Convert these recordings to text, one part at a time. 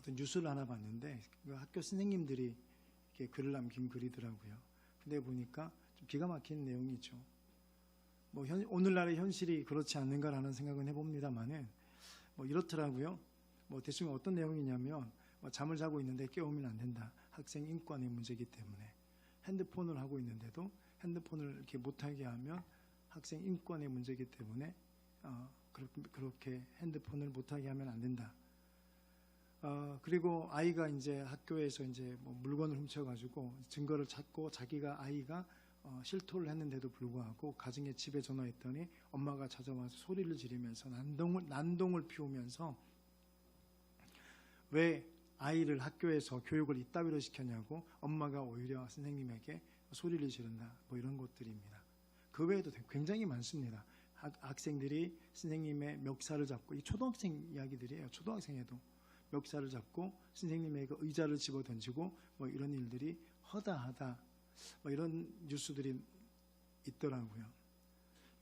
어떤 뉴스를 하나 봤는데 그 학교 선생님들이 이렇게 글을 남긴 글이더라고요. 근데 보니까 좀 기가 막힌 내용이죠. 뭐 오늘날의 현실이 그렇지 않는가라는 생각은 해봅니다만은 뭐 이렇더라고요. 뭐 대충 어떤 내용이냐면 뭐 잠을 자고 있는데 깨우면 안 된다. 학생 인권의 문제이기 때문에 핸드폰을 하고 있는데도 핸드폰을 이렇게 못하게 하면 학생 인권의 문제이기 때문에 그렇게 핸드폰을 못하게 하면 안 된다. 그리고 아이가 이제 학교에서 이제 뭐 물건을 훔쳐가지고 증거를 찾고 자기가 아이가 실토를 했는데도 불구하고 가정에 집에 전화했더니 엄마가 찾아와서 소리를 지르면서 난동을 피우면서 왜 아이를 학교에서 교육을 이따위로 시켰냐고 엄마가 오히려 선생님에게 소리를 지른다. 뭐 이런 것들입니다. 그 외에도 굉장히 많습니다. 학생들이 선생님의 멱살을 잡고, 이 초등학생 이야기들이에요. 초등학생에도 멱살을 잡고 선생님에게 의자를 집어 던지고 뭐 이런 일들이 허다하다. 뭐 이런 뉴스들이 있더라고요.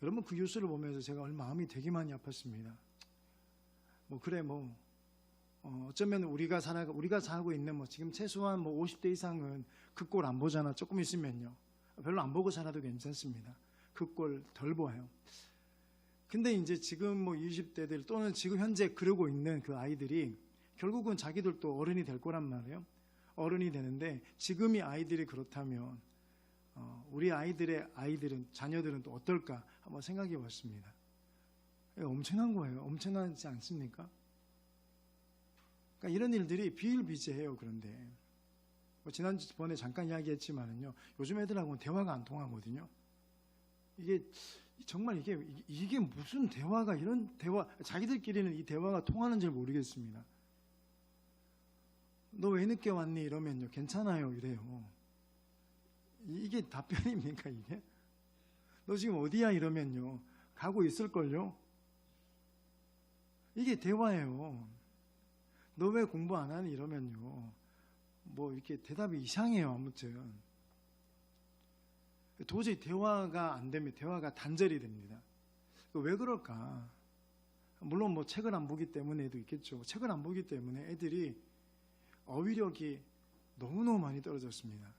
여러분 그 뉴스를 보면서 제가 마음이 되게 많이 아팠습니다. 뭐 그래 뭐 어쩌면 우리가 살고 있는 뭐 지금 최소한 뭐 50대 이상은 그 꼴 안 보잖아. 조금 있으면요. 별로 안 보고 살아도 괜찮습니다. 그 꼴 덜 보아요. 근데 이제 지금 뭐 20대들 또는 지금 현재 그러고 있는 그 아이들이 결국은 자기들도 어른이 될 거란 말이에요. 어른이 되는데 지금이 아이들이 그렇다면 우리 아이들은 자녀들은 또 어떨까 한번 생각해 봤습니다. 엄청난 거예요. 엄청나지 않습니까? 그러니까 이런 일들이 비일비재해요. 그런데 뭐 지난번에 잠깐 이야기했지만은요, 요즘 애들하고는 대화가 안 통하거든요. 이게 정말 이게 무슨 대화가 이런 대화, 자기들끼리는 이 대화가 통하는 줄 모르겠습니다. 너 왜 늦게 왔니? 이러면요, 괜찮아요 이래요. 이게 답변입니까 이게? 너 지금 어디야? 이러면요, 가고 있을걸요. 이게 대화예요. 너 왜 공부 안 하니? 이러면요, 뭐 이렇게 대답이 이상해요. 아무튼 도저히 대화가 안 됩니다. 대화가 단절이 됩니다. 왜 그럴까? 물론 뭐 책을 안 보기 때문에도 있겠죠. 책을 안 보기 때문에 애들이 어휘력이 너무너무 많이 떨어졌습니다.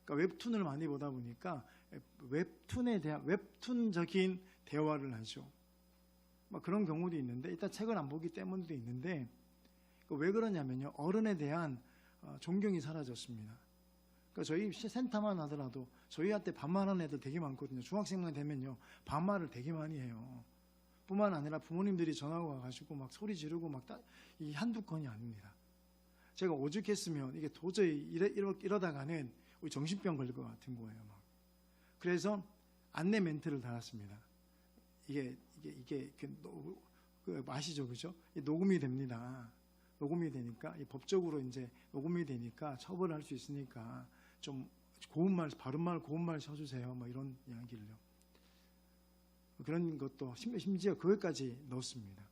그러니까 웹툰을 많이 보다 보니까 웹툰적인 대화를 하죠. 막 그런 경우도 있는데, 일단 책을 안 보기 때문도 있는데, 왜 그러냐면요, 어른에 대한 존경이 사라졌습니다. 그러니까 저희 센터만 하더라도 저희한테 반말하는 애들 되게 많거든요. 중학생만 되면요, 반말을 되게 많이 해요. 뿐만 아니라 부모님들이 전화가 와가지고 막 소리 지르고 막 이 한두 건이 아닙니다. 제가 오죽했으면 이게 도저히 이러다가는 우리 정신병 걸릴 것 같은 거예요. 막. 그래서 안내 멘트를 달았습니다. 이게 아시죠, 그죠? 녹음이 됩니다. 녹음이 되니까 법적으로 이제 녹음이 되니까 처벌할 수 있으니까 좀 고운 말, 바른 말, 고운 말 쳐주세요. 뭐 이런 이야기를요. 그런 것도 심지어 그것까지 넣었습니다.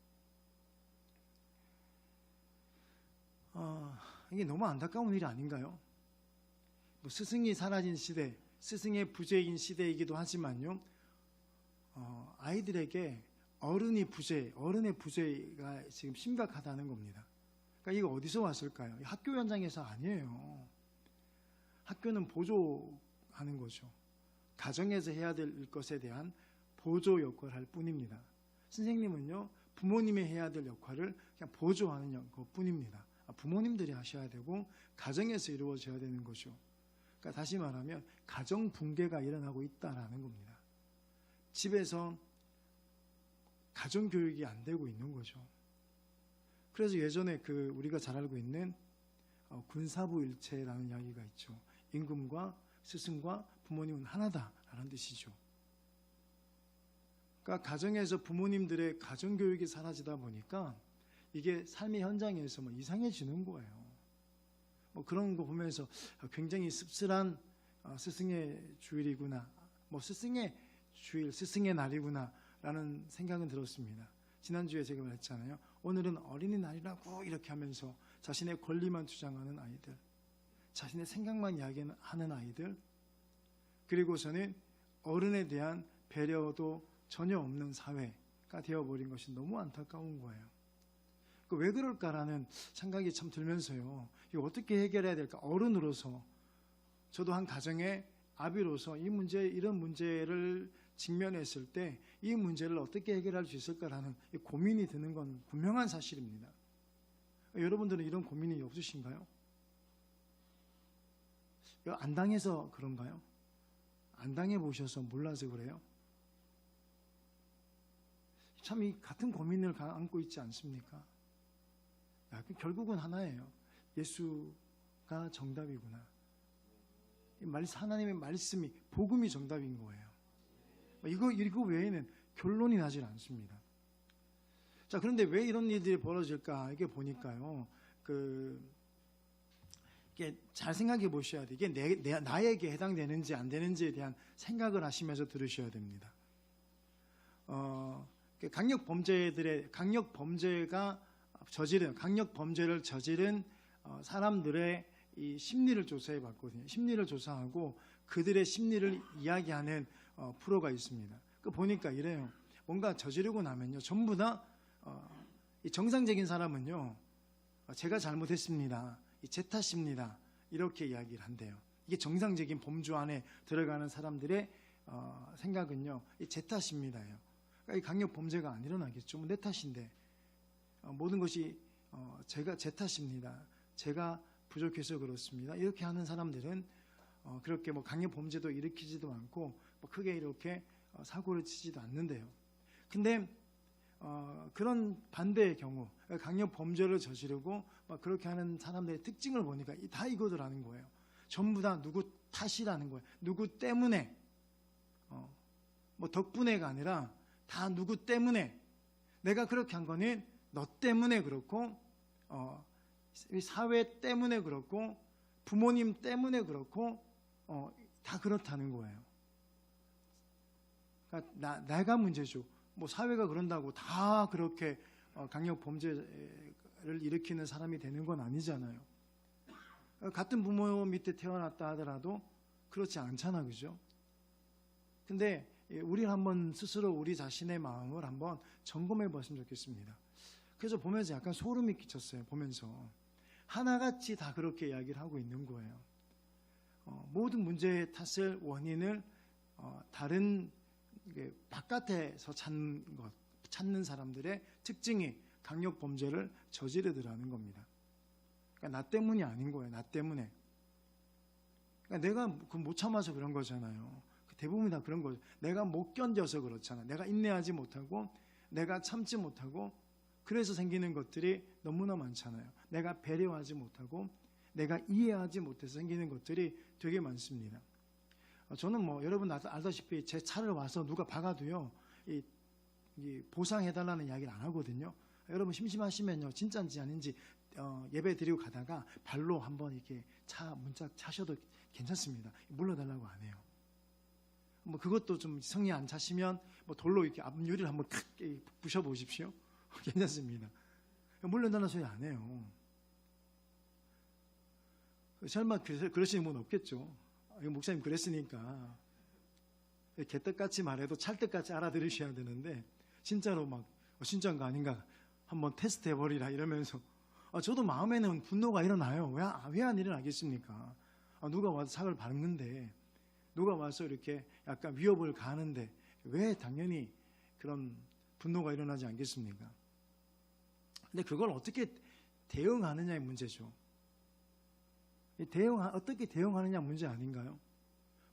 이게 너무 안타까운 일이 아닌가요? 뭐 스승이 사라진 시대, 스승의 부재인 시대이기도 하지만요, 아이들에게 어른의 부재가 지금 심각하다는 겁니다. 그러니까 이거 어디서 왔을까요? 학교 현장에서 아니에요. 학교는 보조하는 거죠. 가정에서 해야 될 것에 대한 보조 역할을 할 뿐입니다. 선생님은요, 부모님이 해야 될 역할을 그냥 보조하는 것 뿐입니다. 부모님들이 하셔야 되고 가정에서 이루어져야 되는 거죠. 그러니까 다시 말하면 가정 붕괴가 일어나고 있다라는 겁니다. 집에서 가정 교육이 안 되고 있는 거죠. 그래서 예전에 우리가 잘 알고 있는 군사부 일체라는 이야기가 있죠. 임금과 스승과 부모님은 하나다라는 뜻이죠. 그러니까 가정에서 부모님들의 가정 교육이 사라지다 보니까 이게 삶의 현장에서 뭐 이상해지는 거예요. 뭐 그런 거 보면서 굉장히 씁쓸한 스승의 주일이구나, 뭐 스승의 주일, 스승의 날이구나라는 생각은 들었습니다. 지난주에 제가 말했잖아요. 오늘은 어린이날이라고 이렇게 하면서 자신의 권리만 주장하는 아이들, 자신의 생각만 이야기하는 아이들, 그리고서는 어른에 대한 배려도 전혀 없는 사회가 되어버린 것이 너무 안타까운 거예요. 왜 그럴까라는 생각이 참 들면서요. 이거 어떻게 해결해야 될까? 어른으로서 저도 한 가정의 아비로서 이런 문제를 직면했을 때 이 문제를 어떻게 해결할 수 있을까라는 고민이 드는 건 분명한 사실입니다. 여러분들은 이런 고민이 없으신가요? 안 당해서 그런가요? 안 당해보셔서 몰라서 그래요? 참 이 같은 고민을 안고 있지 않습니까? 결국은 하나예요. 예수가 정답이구나. 하나님의 말씀이, 복음이 정답인 거예요. 이거 외에는 결론이 나질 않습니다. 자, 그런데 왜 이런 일들이 벌어질까? 이게 보니까요, 이게 잘 생각해 보셔야 돼요. 이게 나에게 해당되는지 안 되는지에 대한 생각을 하시면서 들으셔야 됩니다. 강력 범죄를 저지른 사람들의 이 심리를 조사해 봤거든요. 심리를 조사하고 그들의 심리를 이야기하는 프로가 있습니다. 보니까 이래요. 뭔가 저지르고 나면요, 전부 다 정상적인 사람은요, 제가 잘못했습니다, 제 탓입니다, 이렇게 이야기를 한대요. 이게 정상적인 범주 안에 들어가는 사람들의 생각은요, 제 탓입니다예요. 그러니까 이 강력 범죄가 안 일어나겠죠. 내 탓인데 모든 것이 제 탓입니다, 제가 부족해서 그렇습니다, 이렇게 하는 사람들은 그렇게 강력 범죄도 일으키지도 않고 크게 이렇게 사고를 치지도 않는데요. 근데 그런 반대의 경우, 강력 범죄를 저지르고 그렇게 하는 사람들의 특징을 보니까 다 이거더라는 거예요. 전부 다 누구 탓이라는 거예요. 누구 때문에, 덕분에가 아니라 다 누구 때문에, 내가 그렇게 한 거는 너 때문에 그렇고, 사회 때문에 그렇고, 부모님 때문에 그렇고, 다 그렇다는 거예요. 그러니까 내가 문제죠. 사회가 그런다고 다 그렇게 강력 범죄를 일으키는 사람이 되는 건 아니잖아요. 같은 부모 밑에 태어났다 하더라도 그렇지 않잖아, 그죠? 근데 우리 한번 스스로 우리 자신의 마음을 한번 점검해 봤으면 좋겠습니다. 그래서 보면서 약간 소름이 끼쳤어요. 보면서 하나같이 다 그렇게 이야기를 하고 있는 거예요. 모든 문제의 탓을, 원인을 다른 바깥에서 찾는 사람들의 특징이 강력 범죄를 저지르더라는 겁니다. 그러니까 나 때문이 아닌 거예요. 나 때문에. 그러니까 내가 못 참아서 그런 거잖아요. 대부분 다 그런 거죠. 내가 못 견뎌서 그렇잖아. 내가 인내하지 못하고, 내가 참지 못하고, 그래서 생기는 것들이 너무나 많잖아요. 내가 배려하지 못하고, 내가 이해하지 못해서 생기는 것들이 되게 많습니다. 저는 여러분 알다시피 제 차를 와서 누가 박아도요, 보상해달라는 이야기를 안 하거든요. 여러분 심심하시면요, 진짜인지 아닌지 예배 드리고 가다가 발로 한번 이렇게 문짝 차셔도 괜찮습니다. 물러달라고 안 해요. 그것도 좀 성이 안 차시면 돌로 이렇게 앞유리를 한번 크게 부셔보십시오. 괜찮습니다. 물러달라는 소리 안 해요. 설마 그러시는 분 없겠죠. 목사님 그랬으니까 개떡같이 말해도 찰떡같이 알아들으셔야 되는데, 진짜로 진짜인가 아닌가 한번 테스트 해버리라 이러면서, 저도 마음에는 분노가 일어나요. 왜 안 일어나겠습니까? 누가 와서 삭을 밟는데, 누가 와서 이렇게 약간 위협을 가하는데 왜 당연히 그런 분노가 일어나지 않겠습니까? 근데 그걸 어떻게 대응하느냐의 문제죠. 어떻게 대응하느냐 문제 아닌가요?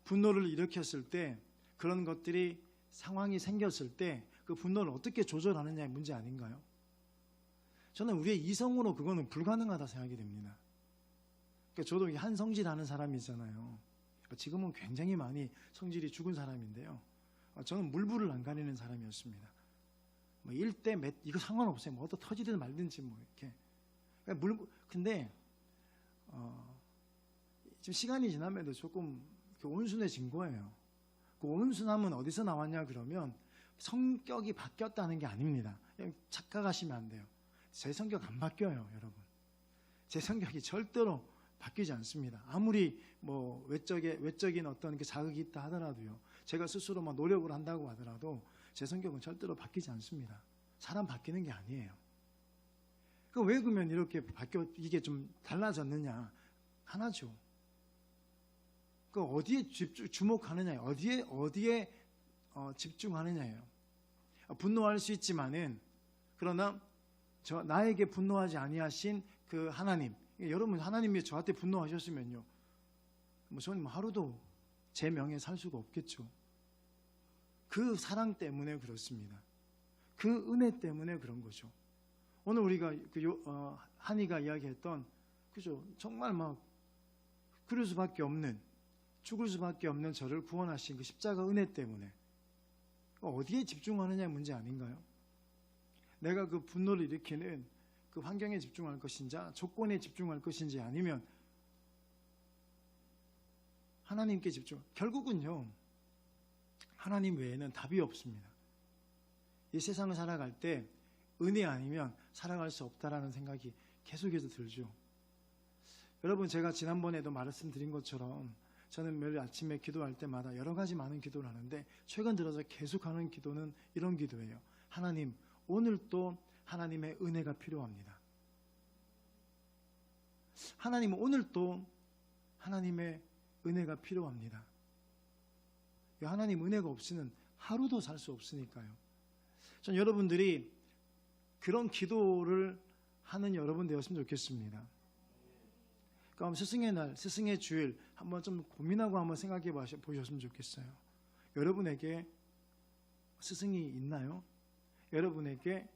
분노를 일으켰을 때, 그런 것들이 상황이 생겼을 때 그 분노를 어떻게 조절하느냐의 문제 아닌가요? 저는 우리의 이성으로 그거는 불가능하다 생각이 됩니다. 그러니까 저도 한 성질하는 사람이 있잖아요. 지금은 굉장히 많이 성질이 죽은 사람인데요. 저는 물불을 안 가리는 사람이었습니다. 1대 몇 이거 상관없어요. 어디 터지든 말든지 이렇게. 근데 지금 시간이 지나면서 조금 온순해진 거예요. 그 온순함은 어디서 나왔냐 그러면 성격이 바뀌었다는 게 아닙니다. 그냥 착각하시면 안 돼요. 제 성격 안 바뀌어요, 여러분. 제 성격이 절대로 바뀌지 않습니다. 아무리 외적인 어떤 자극이 있다 하더라도요, 제가 스스로 노력을 한다고 하더라도 제 성격은 절대로 바뀌지 않습니다. 사람 바뀌는 게 아니에요. 왜 그러면 이렇게 바뀌어 이게 좀 달라졌느냐? 하나죠. 어디에 주목하느냐, 어디에 집중하느냐예요. 분노할 수 있지만은 그러나 나에게 분노하지 아니하신 그 하나님, 여러분 하나님이 저한테 분노하셨으면요, 저는 하루도 제 명예 살 수가 없겠죠. 그 사랑 때문에 그렇습니다. 그 은혜 때문에 그런 거죠. 오늘 우리가 한이가 이야기했던, 그죠? 정말 막 그럴 수밖에 없는, 죽을 수밖에 없는 저를 구원하신 그 십자가 은혜 때문에 어디에 집중하느냐의 문제 아닌가요? 내가 그 분노를 일으키는 그 환경에 집중할 것인지, 조건에 집중할 것인지, 아니면 하나님께 집중. 결국은요, 하나님 외에는 답이 없습니다. 이 세상을 살아갈 때 은혜 아니면 살아갈 수 없다라는 생각이 계속해서 들죠. 여러분, 제가 지난번에도 말씀드린 것처럼 저는 매일 아침에 기도할 때마다 여러 가지 많은 기도를 하는데, 최근 들어서 계속하는 기도는 이런 기도예요. 하나님, 오늘 또 하나님의 은혜가 필요합니다. 하나님, 오늘 또 하나님의 은혜가 필요합니다. 하나님 은혜가 없이는 하루도 살 수 없으니까요. 전 여러분들이 그런 기도를 하는 여러분 되었으면 좋겠습니다. 그럼 스승의 날, 스승의 주일 한번 좀 고민하고 한번 생각해 보셨으면 좋겠어요. 여러분에게 스승이 있나요? 여러분에게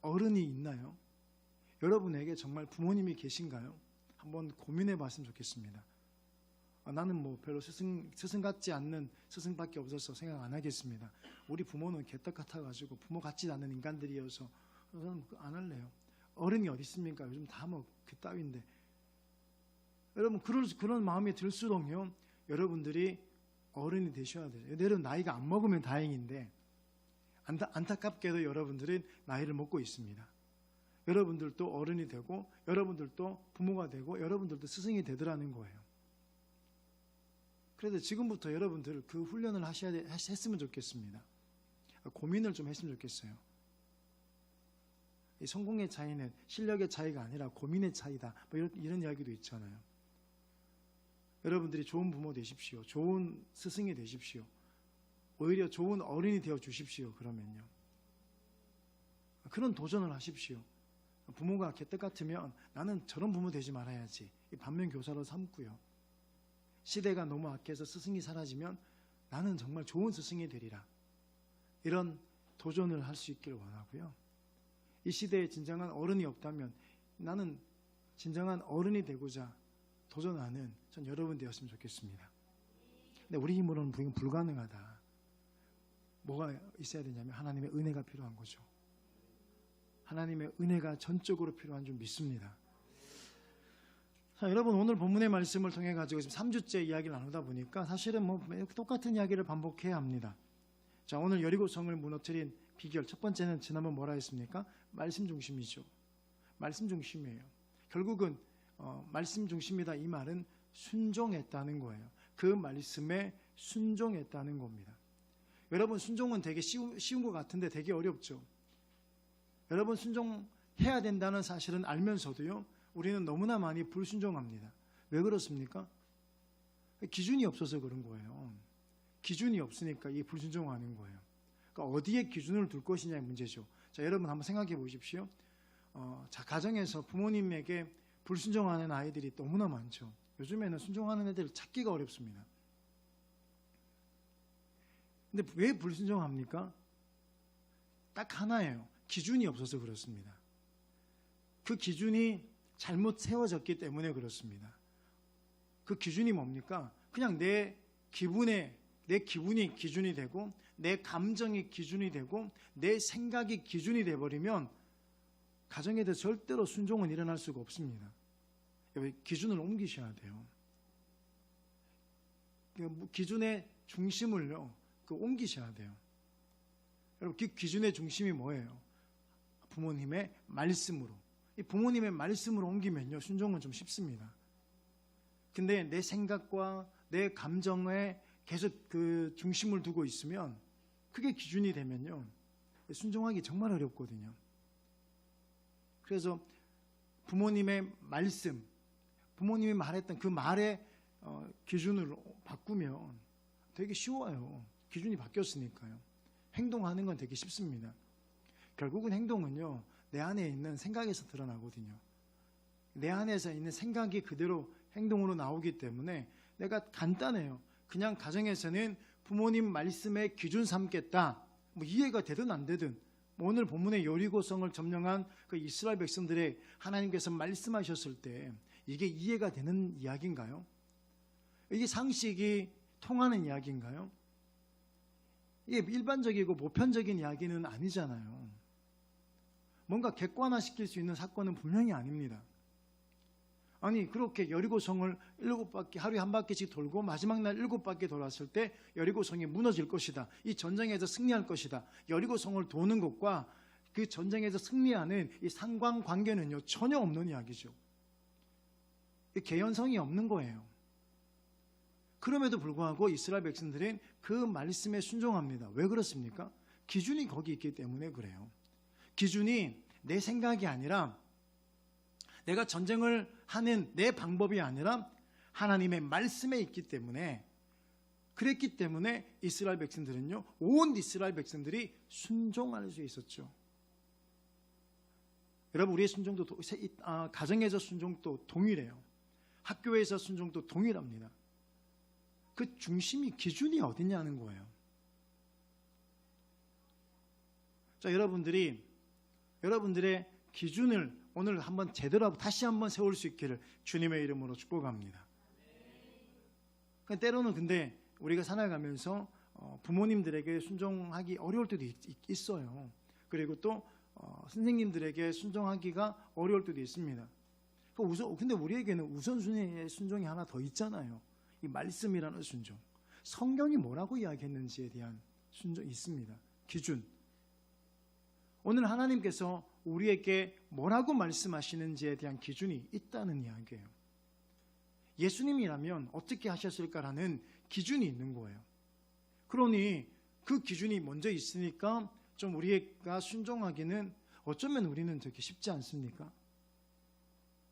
어른이 있나요? 여러분에게 정말 부모님이 계신가요? 한번 고민해 봤으면 좋겠습니다. 나는 별로 스승 같지 않는 스승밖에 없어서 생각 안 하겠습니다. 우리 부모는 개떡 같아가지고 부모 같지 않는 인간들이어서 저는 안 할래요. 어른이 어디 있습니까? 요즘 다 그따위인데. 여러분, 그런 마음이 들수록요, 여러분들이 어른이 되셔야 돼요. 여러분 나이가 안 먹으면 다행인데, 안타깝게도 여러분들은 나이를 먹고 있습니다. 여러분들도 어른이 되고, 여러분들도 부모가 되고, 여러분들도 스승이 되더라는 거예요. 그래서 지금부터 여러분들 그 훈련을 했으면 좋겠습니다. 고민을 좀 했으면 좋겠어요. 이 성공의 차이는 실력의 차이가 아니라 고민의 차이다. 이런 이야기도 있잖아요. 여러분들이 좋은 부모 되십시오. 좋은 스승이 되십시오. 오히려 좋은 어른이 되어 주십시오. 그러면요, 그런 도전을 하십시오. 부모가 개떡 같으면 나는 저런 부모 되지 말아야지. 반면교사로 삼고요. 시대가 너무 악해서 스승이 사라지면 나는 정말 좋은 스승이 되리라. 이런 도전을 할 수 있기를 원하고요. 이 시대에 진정한 어른이 없다면 나는 진정한 어른이 되고자 도전하는 전 여러분 되었으면 좋겠습니다. 근데 우리 힘으로는 불가능하다. 뭐가 있어야 되냐면 하나님의 은혜가 필요한 거죠. 하나님의 은혜가 전적으로 필요한 줄 믿습니다. 자, 여러분, 오늘 본문의 말씀을 통해 가지고 지금 3주째 이야기를 나누다 보니까 사실은 똑같은 이야기를 반복해야 합니다. 자, 오늘 여리고성을 무너뜨린 비결, 첫 번째는 지난번 뭐라 했습니까? 말씀 중심이죠. 말씀 중심이에요. 결국은 말씀 중심이다, 이 말은 순종했다는 거예요. 그 말씀에 순종했다는 겁니다. 여러분, 순종은 되게 쉬운 것 같은데 되게 어렵죠. 여러분, 순종해야 된다는 사실은 알면서도요, 우리는 너무나 많이 불순종합니다. 왜 그렇습니까? 기준이 없어서 그런 거예요. 기준이 없으니까 이 불순종하는 거예요. 그러니까 어디에 기준을 둘 것이냐의 문제죠. 자, 여러분 한번 생각해 보십시오. 자, 가정에서 부모님에게 불순종하는 아이들이 너무나 많죠. 요즘에는 순종하는 애들 찾기가 어렵습니다. 근데 왜 불순종합니까? 딱 하나예요. 기준이 없어서 그렇습니다. 그 기준이 잘못 세워졌기 때문에 그렇습니다. 그 기준이 뭡니까? 그냥 내 기분이 기준이 되고, 내 감정이 기준이 되고, 내 생각이 기준이 되어버리면 가정에 대해 절대로 순종은 일어날 수가 없습니다. 기준을 옮기셔야 돼요. 기준의 중심을요, 옮기셔야 돼요. 여러분, 그 기준의 중심이 뭐예요? 부모님의 말씀으로. 이 부모님의 말씀으로 옮기면요, 순종은 좀 쉽습니다. 근데 내 생각과 내 감정에 계속 그 중심을 두고 있으면, 그게 기준이 되면요, 순종하기 정말 어렵거든요. 그래서 부모님의 말씀, 부모님이 말했던 그 말의 기준을 바꾸면 되게 쉬워요. 기준이 바뀌었으니까요. 행동하는 건 되게 쉽습니다. 결국은 행동은요, 내 안에 있는 생각에서 드러나거든요. 내 안에서 있는 생각이 그대로 행동으로 나오기 때문에 내가 간단해요. 그냥 가정에서는 부모님 말씀의 기준 삼겠다. 뭐 이해가 되든 안 되든, 오늘 본문의 여리고성을 점령한 그 이스라엘 백성들의 하나님께서 말씀하셨을 때 이게 이해가 되는 이야기인가요? 이게 상식이 통하는 이야기인가요? 이게 일반적이고 보편적인 이야기는 아니잖아요. 뭔가 객관화시킬 수 있는 사건은 분명히 아닙니다. 아니, 그렇게 여리고성을 7바퀴, 하루에 한 바퀴씩 돌고 마지막 날 7바퀴 돌았을 때 여리고성이 무너질 것이다. 이 전쟁에서 승리할 것이다. 여리고성을 도는 것과 그 전쟁에서 승리하는 이 상관관계는요, 전혀 없는 이야기죠. 개연성이 없는 거예요. 그럼에도 불구하고 이스라엘 백성들은 그 말씀에 순종합니다. 왜 그렇습니까? 기준이 거기 있기 때문에 그래요. 기준이 내 생각이 아니라, 내가 전쟁을 하는 내 방법이 아니라 하나님의 말씀에 있기 때문에, 그랬기 때문에 이스라엘 백성들은요, 온 이스라엘 백성들이 순종할 수 있었죠. 여러분, 우리의 순종도 가정에서 순종도 동일해요. 학교에서 순종도 동일합니다. 그 중심이, 기준이 어디냐는 거예요. 자, 여러분들의 기준을 오늘 한번 제대로 다시 한번 세울 수 있기를 주님의 이름으로 축복합니다. 때로는 근데 우리가 살아가면서 부모님들에게 순종하기 어려울 때도 있어요. 그리고 또 선생님들에게 순종하기가 어려울 때도 있습니다. 근데 우리에게는 우선순위의 순종이 하나 더 있잖아요. 이 말씀이라는 순종. 성경이 뭐라고 이야기했는지에 대한 순종이 있습니다. 기준. 오늘 하나님께서 우리에게 뭐라고 말씀하시는지에 대한 기준이 있다는 이야기예요. 예수님이라면 어떻게 하셨을까라는 기준이 있는 거예요. 그러니 그 기준이 먼저 있으니까 좀 우리가 순종하기는 어쩌면 우리는 되게 쉽지 않습니까?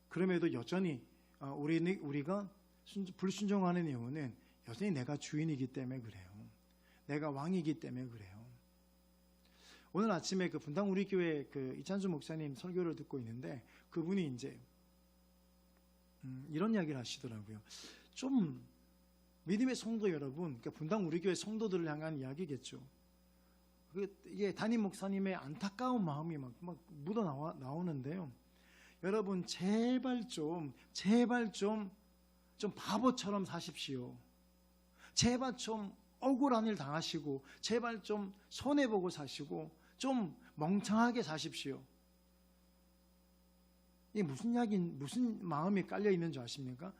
그럼에도 여전히 우리가 불순종하는 이유는 여전히 내가 주인이기 때문에 그래요. 내가 왕이기 때문에 그래요. 오늘 아침에 그 분당 우리 교회 그 이찬수 목사님 설교를 듣고 있는데, 그분이 이제 이런 이야기를 하시더라고요. 좀 믿음의 성도 여러분, 그러니까 분당 우리 교회 성도들을 향한 이야기겠죠. 이게 담임 목사님의 안타까운 마음이 막 묻어 나오는데요. 여러분, 제발 좀 바보처럼 사십시오. 제발 좀 억울한 일 당하시고, 제발 좀 손해보고 사시고, 좀 멍청하게 사십시오. 이게 무슨 마음이 깔려 있는 줄 아십니까?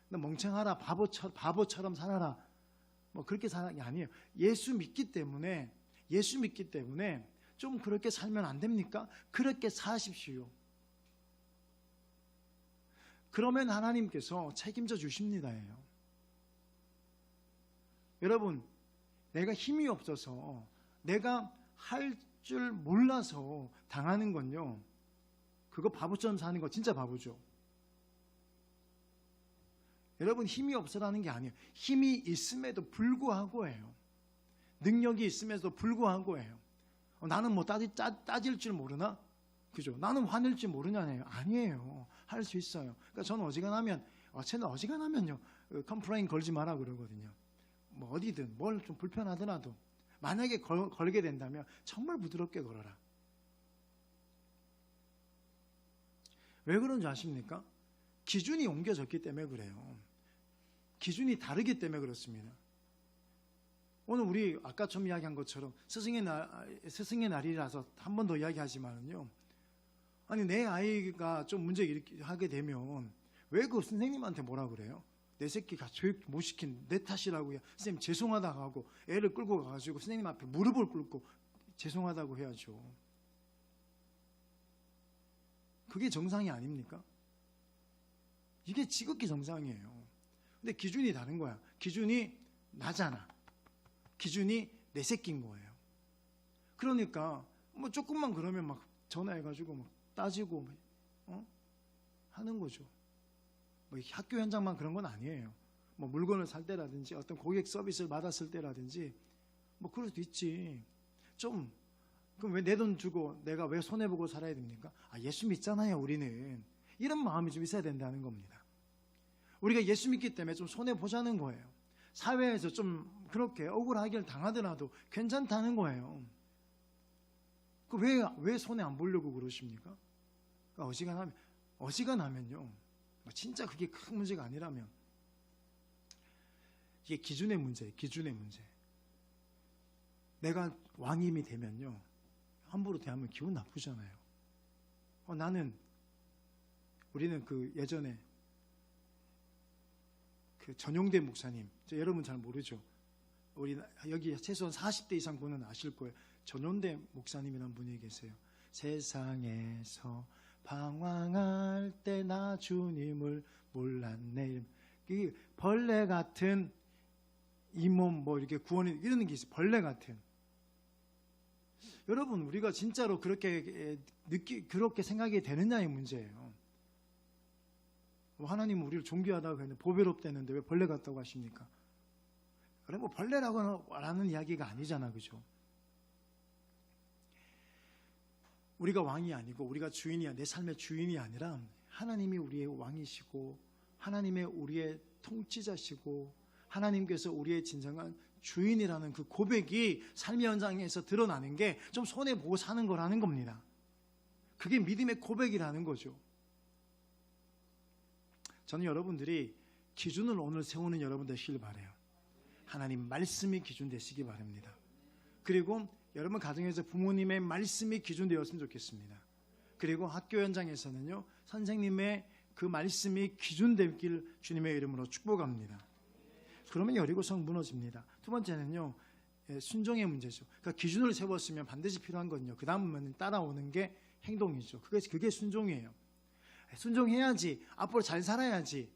멍청하라, 바보처럼 살아라, 뭐 그렇게 사는 게 아니에요. 예수 믿기 때문에 좀 그렇게 살면 안 됩니까? 그렇게 사십시오. 그러면 하나님께서 책임져 주십니다예요. 여러분, 내가 힘이 없어서, 내가 할 줄 몰라서 당하는 건요, 그거 바보처럼 사는 거 진짜 바보죠. 여러분, 힘이 없어라는 게 아니에요. 힘이 있음에도 불구하고예요. 능력이 있음에도 불구하고예요. 나는 뭐 따질 줄 모르나? 그죠? 나는 화낼 줄 모르냐네요. 아니에요. 할 수 있어요. 그러니까 저는 어지간하면요, 컴플레인 걸지 마라 그러거든요. 뭐 어디든 뭘 좀 불편하더라도 만약에 걸게 된다면 정말 부드럽게 걸어라. 왜 그런지 아십니까? 기준이 옮겨졌기 때문에 그래요. 기준이 다르기 때문에 그렇습니다. 오늘 우리 아까 좀 이야기한 것처럼 스승의 날이라서 한 번 더 이야기하지만은요, 아니, 내 아이가 좀 문제 일으키게 되면 왜 그 선생님한테 뭐라 그래요? 내 새끼가 교육 못 시킨 내 탓이라고요. 선생님 죄송하다고 하고 애를 끌고 가가지고 선생님 앞에 무릎을 꿇고 죄송하다고 해야죠. 그게 정상이 아닙니까? 이게 지극히 정상이에요. 근데 기준이 다른 거야. 기준이 나잖아. 기준이 내 새끼인 거예요. 그러니까 뭐 조금만 그러면 막 전화해가지고 막 따지고, 하는 거죠. 뭐 학교 현장만 그런 건 아니에요. 뭐 물건을 살 때라든지 어떤 고객 서비스를 받았을 때라든지 뭐 그럴 수도 있지. 좀 그럼 왜 내 돈 주고 내가 왜 손해보고 살아야 됩니까? 예수 믿잖아요 우리는. 이런 마음이 좀 있어야 된다는 겁니다. 우리가 예수 믿기 때문에 좀 손해보자는 거예요. 사회에서 좀 그렇게 억울하기를 당하더라도 괜찮다는 거예요. 왜 손해 안 보려고 그러십니까? 어지간하면요. 진짜 그게 큰 문제가 아니라면 이게 기준의 문제예요. 기준의 문제. 내가 왕임이 되면요. 함부로 대하면 기분 나쁘잖아요. 우리는 예전에 전용대 목사님, 여러분 잘 모르죠? 우리 여기 최소한 40대 이상 분은 아실 거예요. 전용대 목사님이라는 분이 계세요. 세상에서 방황할 때 나 주님을 몰랐네. 벌레 같은 이 몸 이렇게 구원이 이런 게 있어요. 벌레 같은. 여러분 우리가 진짜로 그렇게 생각이 되느냐의 문제예요. 하나님은 우리를 존귀하다고 했는데 보배롭다는데 왜 벌레 같다고 하십니까? 그래 벌레라고는 이야기가 아니잖아, 그죠? 우리가 왕이 아니고 우리가 주인이야, 내 삶의 주인이 아니라 하나님이 우리의 왕이시고 하나님의 우리의 통치자시고 하나님께서 우리의 진정한 주인이라는 그 고백이 삶의 현장에서 드러나는 게 좀 손해보고 사는 거라는 겁니다. 그게 믿음의 고백이라는 거죠. 저는 여러분들이 기준을 오늘 세우는 여러분 되시길 바라요. 하나님 말씀이 기준 되시기 바랍니다. 그리고 여러분 가정에서 부모님의 말씀이 기준 되었으면 좋겠습니다. 그리고 학교 현장에서는요, 선생님의 그 말씀이 기준 되길 주님의 이름으로 축복합니다. 그러면 여리고성 무너집니다. 두 번째는요, 순종의 문제죠. 그러니까 기준을 세웠으면 반드시 필요한 건요, 그 다음은 따라오는 게 행동이죠. 그게 순종이에요. 순종해야지, 앞으로 잘 살아야지,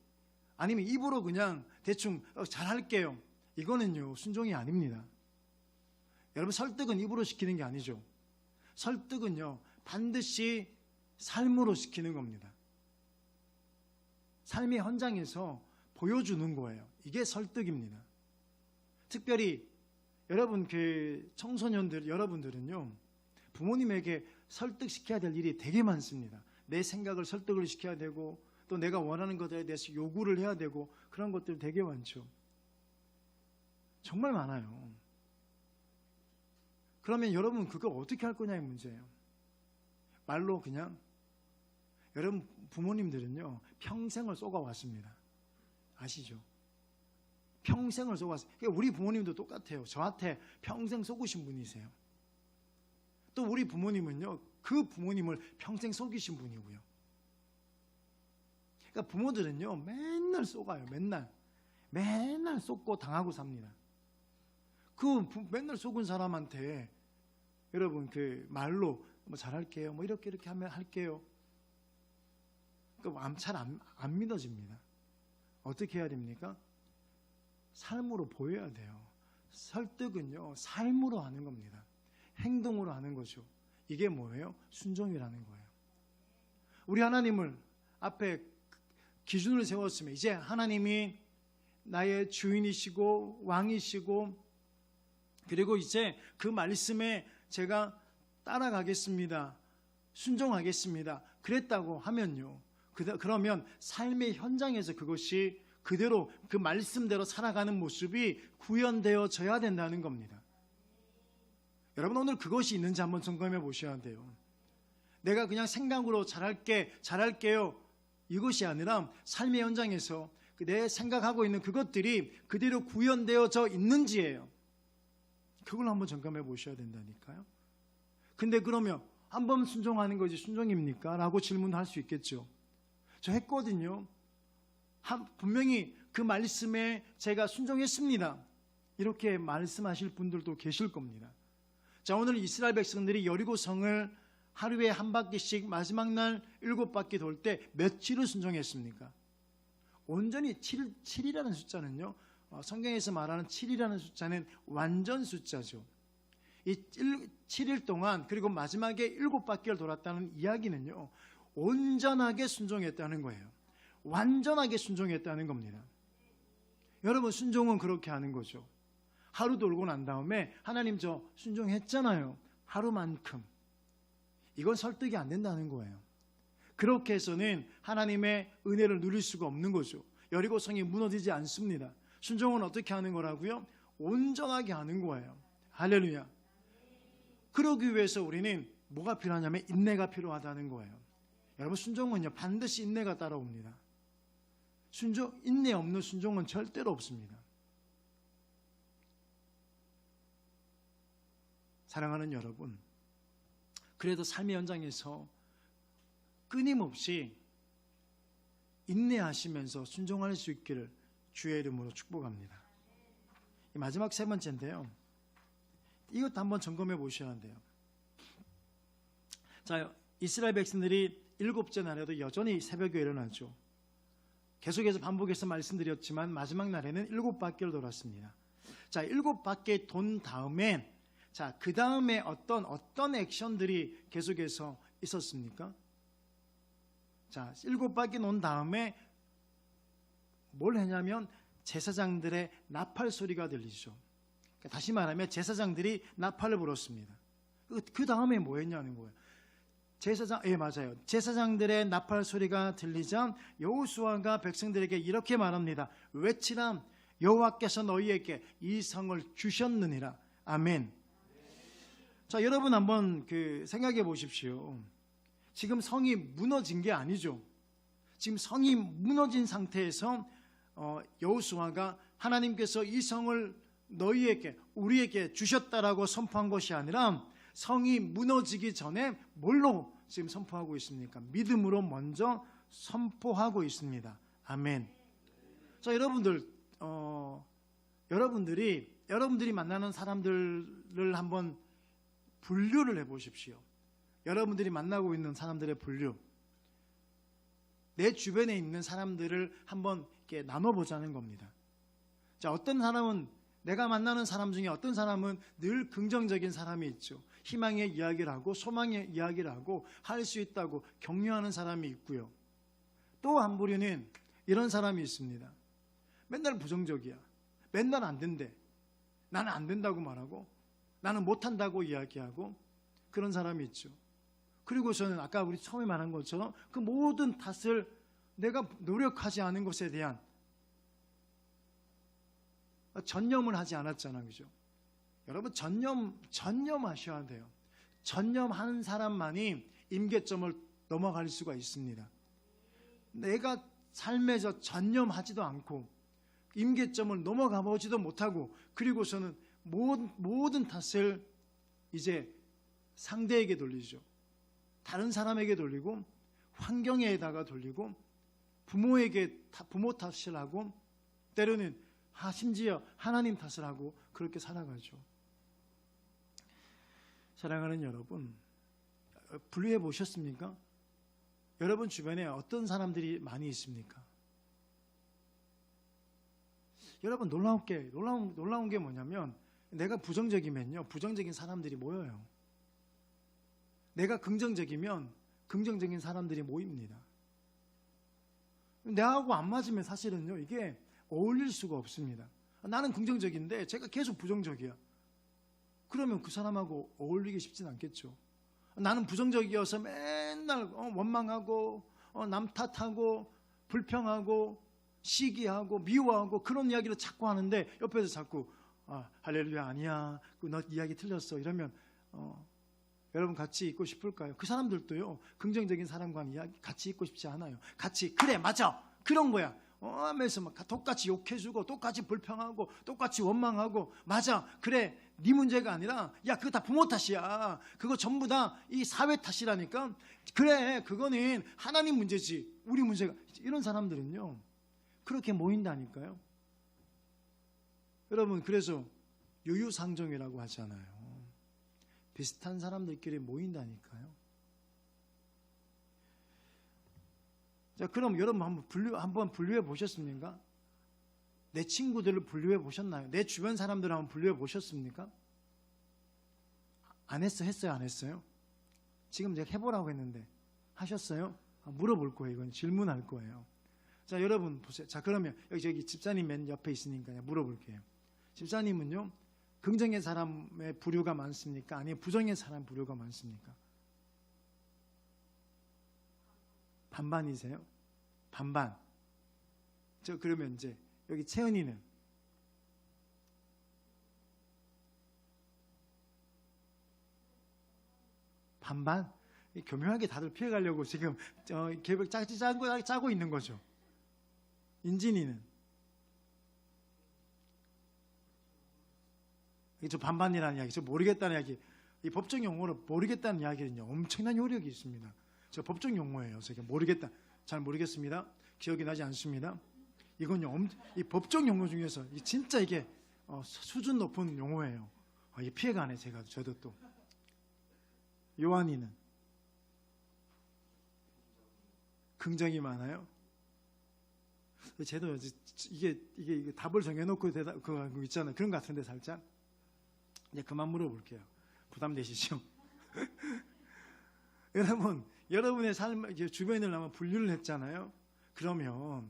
아니면 입으로 그냥 대충 잘할게요, 이거는요 순종이 아닙니다. 여러분, 설득은 입으로 시키는 게 아니죠. 설득은요 반드시 삶으로 시키는 겁니다. 삶의 현장에서 보여주는 거예요. 이게 설득입니다. 특별히 여러분 청소년들 여러분들은요, 부모님에게 설득시켜야 될 일이 되게 많습니다. 내 생각을 설득을 시켜야 되고, 또 내가 원하는 것들에 대해서 요구를 해야 되고, 그런 것들 되게 많죠. 정말 많아요. 그러면 여러분 그거 어떻게 할 거냐의 문제예요. 말로 그냥, 여러분 부모님들은요 평생을 쏘가왔습니다. 아시죠? 평생을 쏘가왔어요. 그러니까 우리 부모님도 똑같아요. 저한테 평생 쏘으신 분이세요. 또 우리 부모님은요 그 부모님을 평생 속이신 분이고요. 그러니까 부모들은요 맨날 쏘가요. 맨날 쏘고 당하고 삽니다. 맨날 속은 사람한테 여러분 말로 잘할게요, 이렇게 하면 할게요, 잘 안 믿어집니다. 어떻게 해야 됩니까? 삶으로 보여야 돼요. 설득은요 삶으로 하는 겁니다. 행동으로 하는 거죠. 이게 뭐예요? 순종이라는 거예요. 우리 하나님을 앞에 기준을 세웠으면 이제 하나님이 나의 주인이시고 왕이시고, 그리고 이제 그 말씀에 제가 따라가겠습니다, 순종하겠습니다, 그랬다고 하면요, 그러면 삶의 현장에서 그것이 그대로 그 말씀대로 살아가는 모습이 구현되어져야 된다는 겁니다. 여러분, 오늘 그것이 있는지 한번 점검해 보셔야 돼요. 내가 그냥 생각으로 잘할게요, 이것이 아니라 삶의 현장에서 내 생각하고 있는 그것들이 그대로 구현되어져 있는지예요. 그걸 한번 점검해 보셔야 된다니까요. 근데 그러면 한 번 순종하는 것이 순종입니까? 라고 질문할 수 있겠죠. 저 했거든요. 분명히 그 말씀에 제가 순종했습니다, 이렇게 말씀하실 분들도 계실 겁니다. 자, 오늘 이스라엘 백성들이 여리고성을 하루에 한 바퀴씩 마지막 날 7바퀴 돌 때 며칠을 순종했습니까? 온전히 7이라는 숫자는요, 성경에서 말하는 7이라는 숫자는 완전 숫자죠. 이 7일 동안, 그리고 마지막에 7바퀴를 돌았다는 이야기는요, 온전하게 순종했다는 거예요. 완전하게 순종했다는 겁니다. 여러분, 순종은 그렇게 하는 거죠. 하루 돌고 난 다음에 하나님 저 순종했잖아요. 하루만큼. 이건 설득이 안 된다는 거예요. 그렇게 해서는 하나님의 은혜를 누릴 수가 없는 거죠. 여리고성이 무너지지 않습니다. 순종은 어떻게 하는 거라고요? 온전하게 하는 거예요. 할렐루야. 그러기 위해서 우리는 뭐가 필요하냐면 인내가 필요하다는 거예요. 여러분, 순종은요 반드시 인내가 따라옵니다. 인내 없는 순종은 절대로 없습니다. 사랑하는 여러분, 그래도 삶의 현장에서 끊임없이 인내하시면서 순종할 수 있기를 주의 이름으로 축복합니다. 마지막 세 번째인데요, 이것도 한번 점검해 보셔야 한대요. 자, 이스라엘 백성들이 일곱째 날에도 여전히 새벽에 일어나죠. 계속해서 반복해서 말씀드렸지만 마지막 날에는 7바퀴를 돌았습니다. 자, 7바퀴 돈 다음에, 자, 그 다음에 어떤 액션들이 계속해서 있었습니까? 자, 7바퀴 논 다음에 뭘 했냐면 제사장들의 나팔 소리가 들리죠. 다시 말하면 제사장들이 나팔을 불었습니다. 그 다음에 뭐 했냐는 거예요. 맞아요. 제사장들의 나팔 소리가 들리자 여호수아가 백성들에게 이렇게 말합니다. 외치라, 여호와께서 너희에게 이 성을 주셨느니라. 아멘. 자, 여러분 한번 생각해 보십시오. 지금 성이 무너진 게 아니죠. 지금 성이 무너진 상태에서 여호수아가 하나님께서 이 성을 너희에게, 우리에게 주셨다라고 선포한 것이 아니라 성이 무너지기 전에 뭘로 지금 선포하고 있습니까? 믿음으로 먼저 선포하고 있습니다. 아멘. 자, 여러분들이 만나는 사람들을 한번 분류를 해보십시오. 여러분들이 만나고 있는 사람들의 분류, 내 주변에 있는 사람들을 한번 이렇게 나눠보자는 겁니다. 자, 어떤 사람은, 내가 만나는 사람 중에 어떤 사람은 늘 긍정적인 사람이 있죠. 희망의 이야기를 하고 소망의 이야기를 하고 할 수 있다고 격려하는 사람이 있고요. 또 한 부류는 이런 사람이 있습니다. 맨날 부정적이야. 맨날 안 된대. 나는 안 된다고 말하고 나는 못한다고 이야기하고 그런 사람이 있죠. 그리고 저는 아까 우리 처음에 말한 것처럼 그 모든 탓을 내가 노력하지 않은 것에 대한 전념을 하지 않았잖아요. 그죠? 여러분, 전념하셔야 돼요. 전념하는 사람만이 임계점을 넘어갈 수가 있습니다. 내가 삶에서 전념하지도 않고 임계점을 넘어가 보지도 못하고, 그리고서는 모든 탓을 이제 상대에게 돌리죠. 다른 사람에게 돌리고 환경에다가 돌리고 부모 탓을 하고 때로는 심지어 하나님 탓을 하고 그렇게 살아가죠. 사랑하는 여러분, 분류해 보셨습니까? 여러분 주변에 어떤 사람들이 많이 있습니까? 여러분, 놀라운 게 뭐냐면, 내가 부정적이면요, 부정적인 사람들이 모여요. 내가 긍정적이면 긍정적인 사람들이 모입니다. 내하고 안 맞으면 사실은요, 이게 어울릴 수가 없습니다. 나는 긍정적인데 제가 계속 부정적이야. 그러면 그 사람하고 어울리기 쉽진 않겠죠. 나는 부정적이어서 맨날 원망하고 남 탓하고 불평하고 시기하고 미워하고 그런 이야기를 자꾸 하는데 옆에서 자꾸 할렐루야, 아니야, 너 이야기 틀렸어 이러면 여러분 같이 있고 싶을까요? 그 사람들도요, 긍정적인 사람과 같이 있고 싶지 않아요. 같이 그래 맞아 그런 거야 하면서 막 똑같이 욕해주고 똑같이 불평하고 똑같이 원망하고, 맞아 그래 네 문제가 아니라 야 그거 다 부모 탓이야, 그거 전부 다 이 사회 탓이라니까, 그래 그거는 하나님 문제지 우리 문제가, 이런 사람들은요 그렇게 모인다니까요. 여러분, 그래서 유유상종이라고 하잖아요. 비슷한 사람들끼리 모인다니까요. 자, 그럼 여러분 한번 분류해 보셨습니까? 내 친구들을 분류해 보셨나요? 내 주변 사람들을 한번 분류해 보셨습니까? 안 했어요? 안 했어요? 지금 제가 해보라고 했는데 하셨어요? 물어볼 거예요. 이건 질문할 거예요. 자, 여러분 보세요. 자, 그러면 여기 집사님 맨 옆에 있으니까 물어볼게요. 집사님은요, 긍정의 사람의 부류가 많습니까? 아니면 부정의 사람 부류가 많습니까? 반반이세요? 반반. 저 그러면 이제 여기 채은이는 반반? 교묘하게 다들 피해가려고 지금 계획 짜고 있는 거죠. 인진이는 저 반반이라는 이야기, 저 모르겠다는 이야기, 이 법정 용어로 모르겠다는 이야기는요 엄청난 효력이 있습니다. 저 법정 용어예요. 제가 모르겠다, 잘 모르겠습니다, 기억이 나지 않습니다. 이건요 이 법정 용어 중에서 진짜 이게 수준 높은 용어예요. 이 피해가네 저도 또. 요한이는 긍정이 많아요. 쟤도 이게 답을 정해놓고 그거 있잖아요. 그런 것 같은데 살짝. 이제 그만 물어볼게요. 부담되시죠? 여러분의 삶 주변을 한번 분류를 했잖아요. 그러면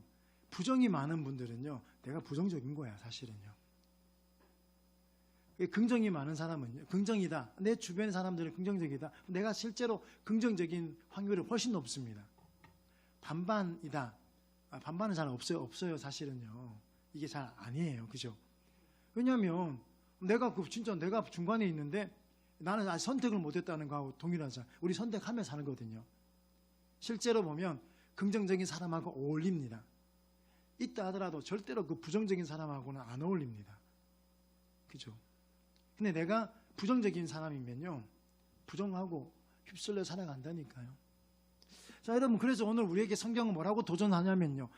부정이 많은 분들은요, 내가 부정적인 거야 사실은요. 긍정이 많은 사람은요, 긍정이다, 내 주변 사람들은 긍정적이다, 내가 실제로 긍정적인 확률이 훨씬 높습니다. 반반이다, 반반은 잘 없어요 사실은요. 이게 잘 아니에요, 그죠? 왜냐하면 내가 중간에 있는데 나는 아직 선택을 못했다는 거하고 동일하잖아. 우리 선택하며 사는 거거든요. 실제로 보면 긍정적인 사람하고 어울립니다. 있다 하더라도 절대로 그 부정적인 사람하고는 안 어울립니다. 그죠? 근데 내가 부정적인 사람이면요, 부정하고 휩쓸려 살아간다니까요. 자, 여러분, 그래서 오늘 우리에게 성경은 뭐라고 도전하냐면요,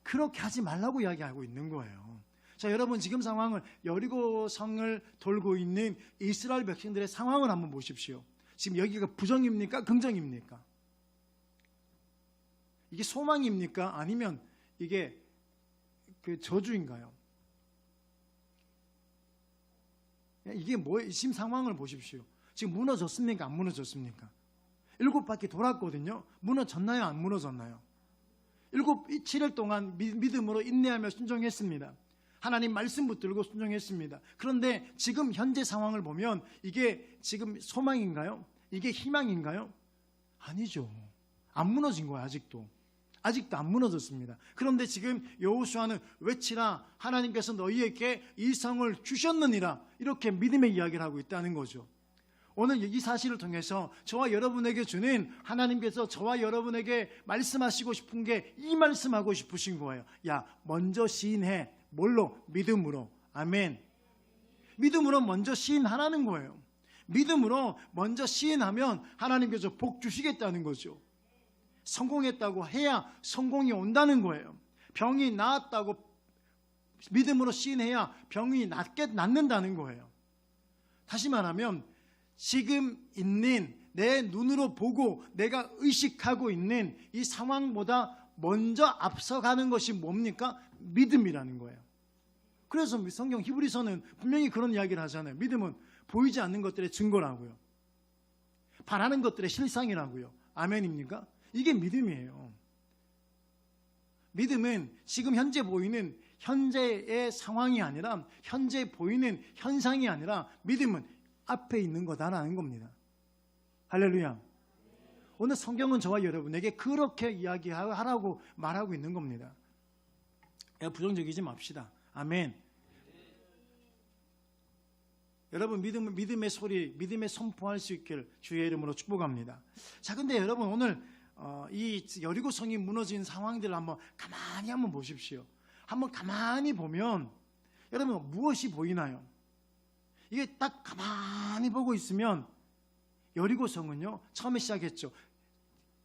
그렇게 하지 말라고 이야기하고 있는 거예요. 자, 여러분, 지금 상황을, 여리고 성을 돌고 있는 이스라엘 백성들의 상황을 한번 보십시오. 지금 여기가 부정입니까? 긍정입니까? 이게 소망입니까? 아니면 이게 그 저주인가요? 이게 뭐예요? 지금 상황을 보십시오. 지금 무너졌습니까? 안 무너졌습니까? 7바퀴 돌았거든요. 무너졌나요? 안 무너졌나요? 7일 동안 믿음으로 인내하며 순종했습니다. 하나님 말씀 붙들고 순종했습니다. 그런데 지금 현재 상황을 보면 이게 지금 소망인가요? 이게 희망인가요? 아니죠. 안 무너진 거예요. 아직도 안 무너졌습니다. 그런데 지금 여호수아는 외치라, 하나님께서 너희에게 이 성을 주셨느니라, 이렇게 믿음의 이야기를 하고 있다는 거죠. 오늘 이 사실을 통해서 저와 여러분에게 주는, 하나님께서 저와 여러분에게 말씀하시고 싶은 게 이 말씀하고 싶으신 거예요. 야, 먼저 시인해. 뭘로? 믿음으로. 아멘. 믿음으로 먼저 시인하라는 거예요. 믿음으로 먼저 시인하면 하나님께서 복 주시겠다는 거죠. 성공했다고 해야 성공이 온다는 거예요. 병이 나았다고 믿음으로 시인해야 병이 낫는다는 거예요. 다시 말하면 지금 있는, 내 눈으로 보고 내가 의식하고 있는 이 상황보다 먼저 앞서가는 것이 뭡니까? 믿음이라는 거예요. 그래서 성경 히브리서는 분명히 그런 이야기를 하잖아요. 믿음은 보이지 않는 것들의 증거라고요. 바라는 것들의 실상이라고요. 아멘입니까? 이게 믿음이에요. 믿음은 지금 현재 보이는 현재의 상황이 아니라, 현재 보이는 현상이 아니라, 믿음은 앞에 있는 거다라는 겁니다. 할렐루야. 오늘 성경은 저와 여러분에게 그렇게 이야기하라고 말하고 있는 겁니다. 부정적이지 맙시다. 아멘. 여러분, 믿음의 소리, 믿음의 선포할 수 있기를 주의 이름으로 축복합니다. 자, 근데 여러분, 오늘 이 여리고성이 무너진 상황들을 가만히 한번 보십시오. 한번 가만히 보면 여러분, 무엇이 보이나요? 이게 딱 가만히 보고 있으면 여리고성은요, 처음에 시작했죠.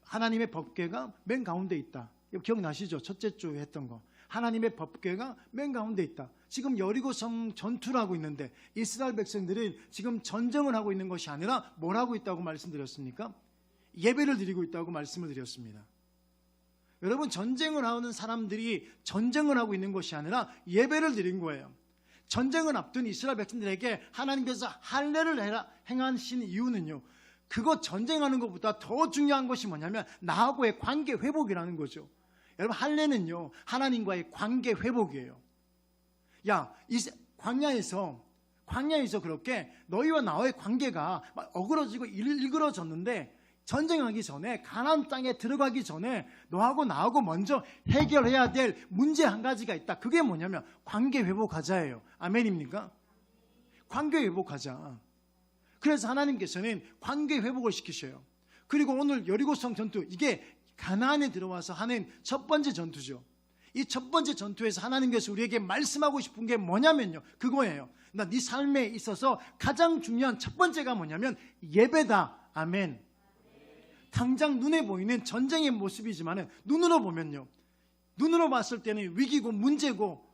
하나님의 법궤가 맨 가운데 있다. 이거 기억나시죠? 첫째 주에 했던 거. 하나님의 법궤가 맨 가운데 있다. 지금 여리고성 전투를 하고 있는데 이스라엘 백성들은 지금 전쟁을 하고 있는 것이 아니라 뭘 하고 있다고 말씀드렸습니까? 예배를 드리고 있다고 말씀을 드렸습니다. 여러분, 전쟁을 하는 사람들이 전쟁을 하고 있는 것이 아니라 예배를 드린 거예요. 전쟁을 앞둔 이스라엘 백성들에게 하나님께서 할례를 행하신 이유는요, 그거 전쟁하는 것보다 더 중요한 것이 뭐냐면 나하고의 관계 회복이라는 거죠. 여러분, 할례는요, 하나님과의 관계 회복이에요. 야, 이 광야에서 그렇게 너희와 나와의 관계가 막 어그러지고 일그러졌는데, 전쟁하기 전에, 가나안 땅에 들어가기 전에 너하고 나하고 먼저 해결해야 될 문제 한 가지가 있다. 그게 뭐냐면 관계 회복하자예요. 아멘입니까? 관계 회복하자. 그래서 하나님께서는 관계 회복을 시키셔요. 그리고 오늘 여리고성 전투, 이게 가나안에 들어와서 하는 첫 번째 전투죠. 이 첫 번째 전투에서 하나님께서 우리에게 말씀하고 싶은 게 뭐냐면요, 그거예요. 나 네 삶에 있어서 가장 중요한 첫 번째가 뭐냐면 예배다. 아멘. 당장 눈에 보이는 전쟁의 모습이지만 눈으로 보면요, 눈으로 봤을 때는 위기고 문제고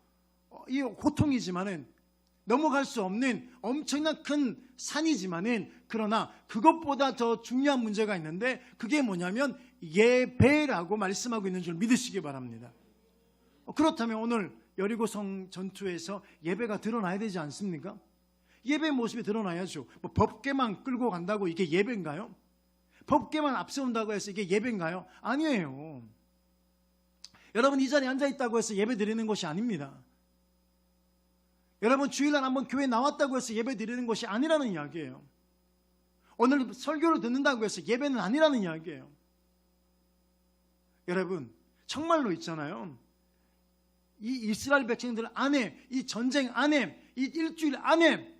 이 고통이지만은 넘어갈 수 없는 엄청난 큰 산이지만은, 그러나 그것보다 더 중요한 문제가 있는데, 그게 뭐냐면 예배라고 말씀하고 있는 줄 믿으시기 바랍니다. 그렇다면 오늘 여리고성 전투에서 예배가 드러나야 되지 않습니까? 예배의 모습이 드러나야죠. 뭐 법궤만 끌고 간다고 이게 예배인가요? 법궤만 앞세운다고 해서 이게 예배인가요? 아니에요. 여러분, 이 자리에 앉아있다고 해서 예배 드리는 것이 아닙니다. 여러분, 주일날 한번 교회 나왔다고 해서 예배 드리는 것이 아니라는 이야기예요. 오늘 설교를 듣는다고 해서 예배는 아니라는 이야기예요. 여러분, 정말로 있잖아요, 이 이스라엘 백성들 안에, 이 전쟁 안에, 이 일주일 안에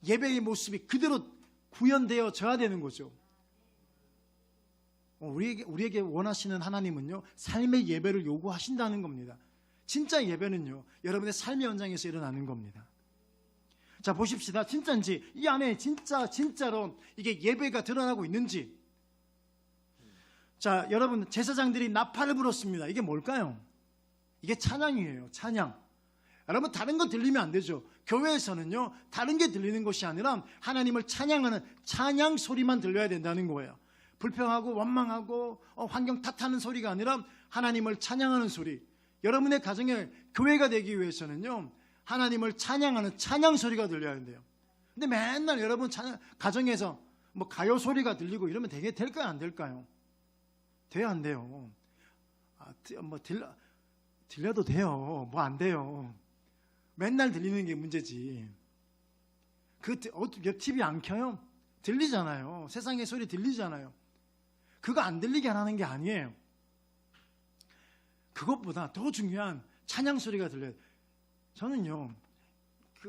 예배의 모습이 그대로 구현되어져야 되는 거죠. 우리에게 원하시는 하나님은요, 삶의 예배를 요구하신다는 겁니다. 진짜 예배는요, 여러분의 삶의 현장에서 일어나는 겁니다. 자, 보십시다. 진짜인지, 이 안에 진짜로 이게 예배가 드러나고 있는지. 자, 여러분, 제사장들이 나팔을 불었습니다. 이게 뭘까요? 이게 찬양이에요. 찬양. 여러분, 다른 거 들리면 안 되죠. 교회에서는요, 다른 게 들리는 것이 아니라 하나님을 찬양하는 찬양 소리만 들려야 된다는 거예요. 불평하고 원망하고 환경 탓하는 소리가 아니라 하나님을 찬양하는 소리. 여러분의 가정에 교회가 되기 위해서는요, 하나님을 찬양하는 찬양 소리가 들려야 된대요. 근데 맨날 여러분 가정에서 뭐 가요 소리가 들리고 이러면 될까요? 안 될까요? 돼요, 안 돼요? 들려도 돼요. 뭐 안 돼요. 맨날 들리는 게 문제지. 옆 TV 안 켜요? 들리잖아요. 세상의 소리 들리잖아요. 그거 안 들리게 하는 게 아니에요. 그것보다 더 중요한 찬양 소리가 들려요. 저는요,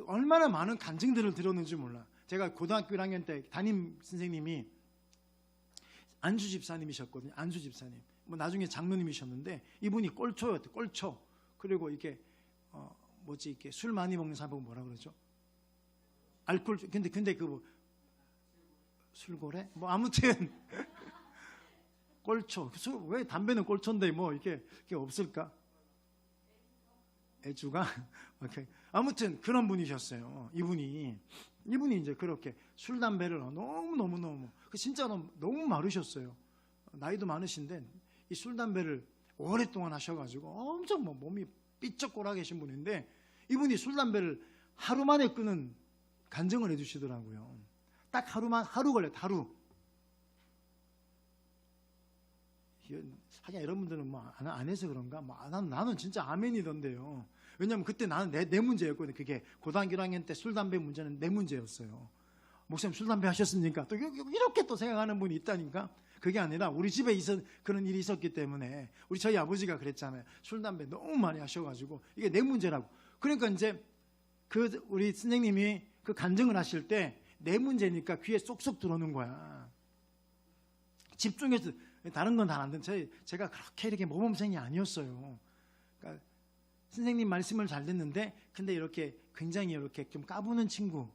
얼마나 많은 간증들을 들었는지 몰라. 제가 고등학교 1학년 때 담임 선생님이 안수 집사님이셨거든요. 안수 집사님. 뭐 나중에 장로님이셨는데, 이분이 꼴초였대요. 꼴초. 그리고 이게 이렇게 술 많이 먹는 사람 보고 뭐라 그러죠? 알코올. 근데 술고래? 뭐 아무튼 꼴초. 왜 담배는 꼴초인데 뭐 이게 없을까? 애주가? 오케이. 아무튼 그런 분이셨어요. 이분이 이제 그렇게 술 담배를 너무 진짜 너무 마르셨어요. 나이도 많으신데 이 술 담배를 오랫동안 하셔가지고 엄청 몸이 삐쩍 계신 분인데, 이분이 술 담배를 하루 만에 끊은 간증을 해주시더라고요. 딱 하루 걸려요. 하루. 하긴 여러분들은 뭐 안 해서 그런가? 나는 진짜 아멘이던데요. 왜냐면 그때 나는 내 문제였거든요. 그게 고등학교 1학년 때 술 담배 문제는 내 문제였어요. 목사님 술 담배 하셨습니까? 또 이렇게 또 생각하는 분이 있다니까. 그게 아니라 우리 집에 그런 일이 있었기 때문에, 저희 아버지가 그랬잖아요. 술 담배 너무 많이 하셔가지고 이게 내 문제라고. 그러니까 이제 우리 선생님이 그 간증을 하실 때 내 문제니까 귀에 쏙쏙 들어오는 거야. 집중해서. 다른 건 다 안 되는, 제가 그렇게 이렇게 모범생이 아니었어요. 그러니까 선생님 말씀을 잘 듣는데, 근데 이렇게 굉장히 이렇게 좀 까부는 친구.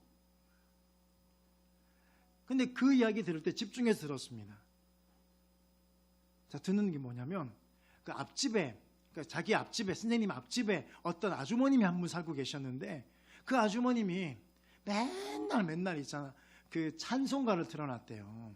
근데 그 이야기 들을 때 집중해서 들었습니다. 자, 듣는 게 뭐냐면, 그 앞집에, 그러니까 자기 앞집에, 선생님 앞집에 어떤 아주머님이 한 분 살고 계셨는데, 그 아주머님이 맨날 있잖아, 그 찬송가를 틀어놨대요.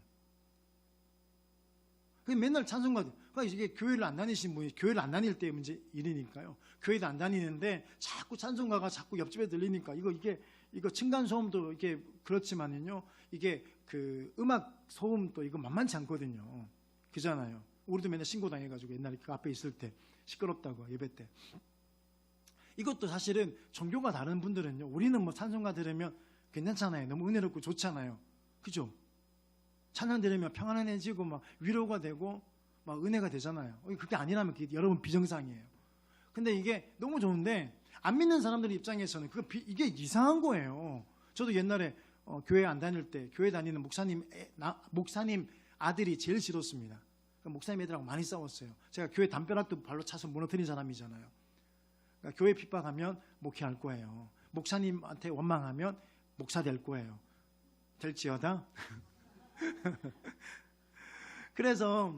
맨날 찬송가, 그러니까 이게 교회를 안 다니신 분이 교회를 안 다닐 때 문제 일이니까요. 교회도 안 다니는데 자꾸 찬송가가 자꾸 옆집에 들리니까 이거 층간 소음도 이게 그렇지만은요. 이게 그 음악 소음도 이거 만만치 않거든요. 그잖아요. 우리도 맨날 신고당해가지고 옛날에 그 앞에 있을 때 시끄럽다고 예배 때. 이것도 사실은 종교가 다른 분들은요. 우리는 뭐 찬송가 들으면 괜찮잖아요. 너무 은혜롭고 좋잖아요. 그죠? 찬양 들으면 평안해지고 막 위로가 되고 막 은혜가 되잖아요. 그게 아니라면 그게 여러분 비정상이에요. 근데 이게 너무 좋은데 안 믿는 사람들 입장에서는 이게 이상한 거예요. 저도 옛날에 교회 안 다닐 때 교회 다니는 목사님 아들이 제일 싫었습니다. 목사님 애들하고 많이 싸웠어요. 제가 교회 담벼락도 발로 차서 무너뜨린 사람이잖아요. 그러니까 교회 핍박하면 목회할 거예요. 목사님한테 원망하면 목사 될 거예요. 될지어다. 그래서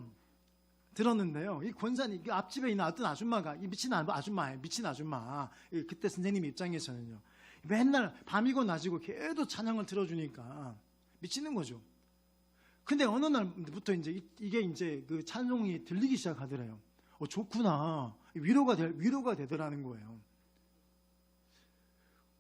들었는데요. 이 권사님, 앞집에 있는 어떤 아줌마가, 이 미친 아줌마. 그때 선생님 입장에서는요. 맨날 밤이고 낮이고 계속 찬양을 들어주니까 미치는 거죠. 근데 어느 날부터 이게 이제 그 찬송이 들리기 시작하더래요. 좋구나. 위로가 되더라는 거예요.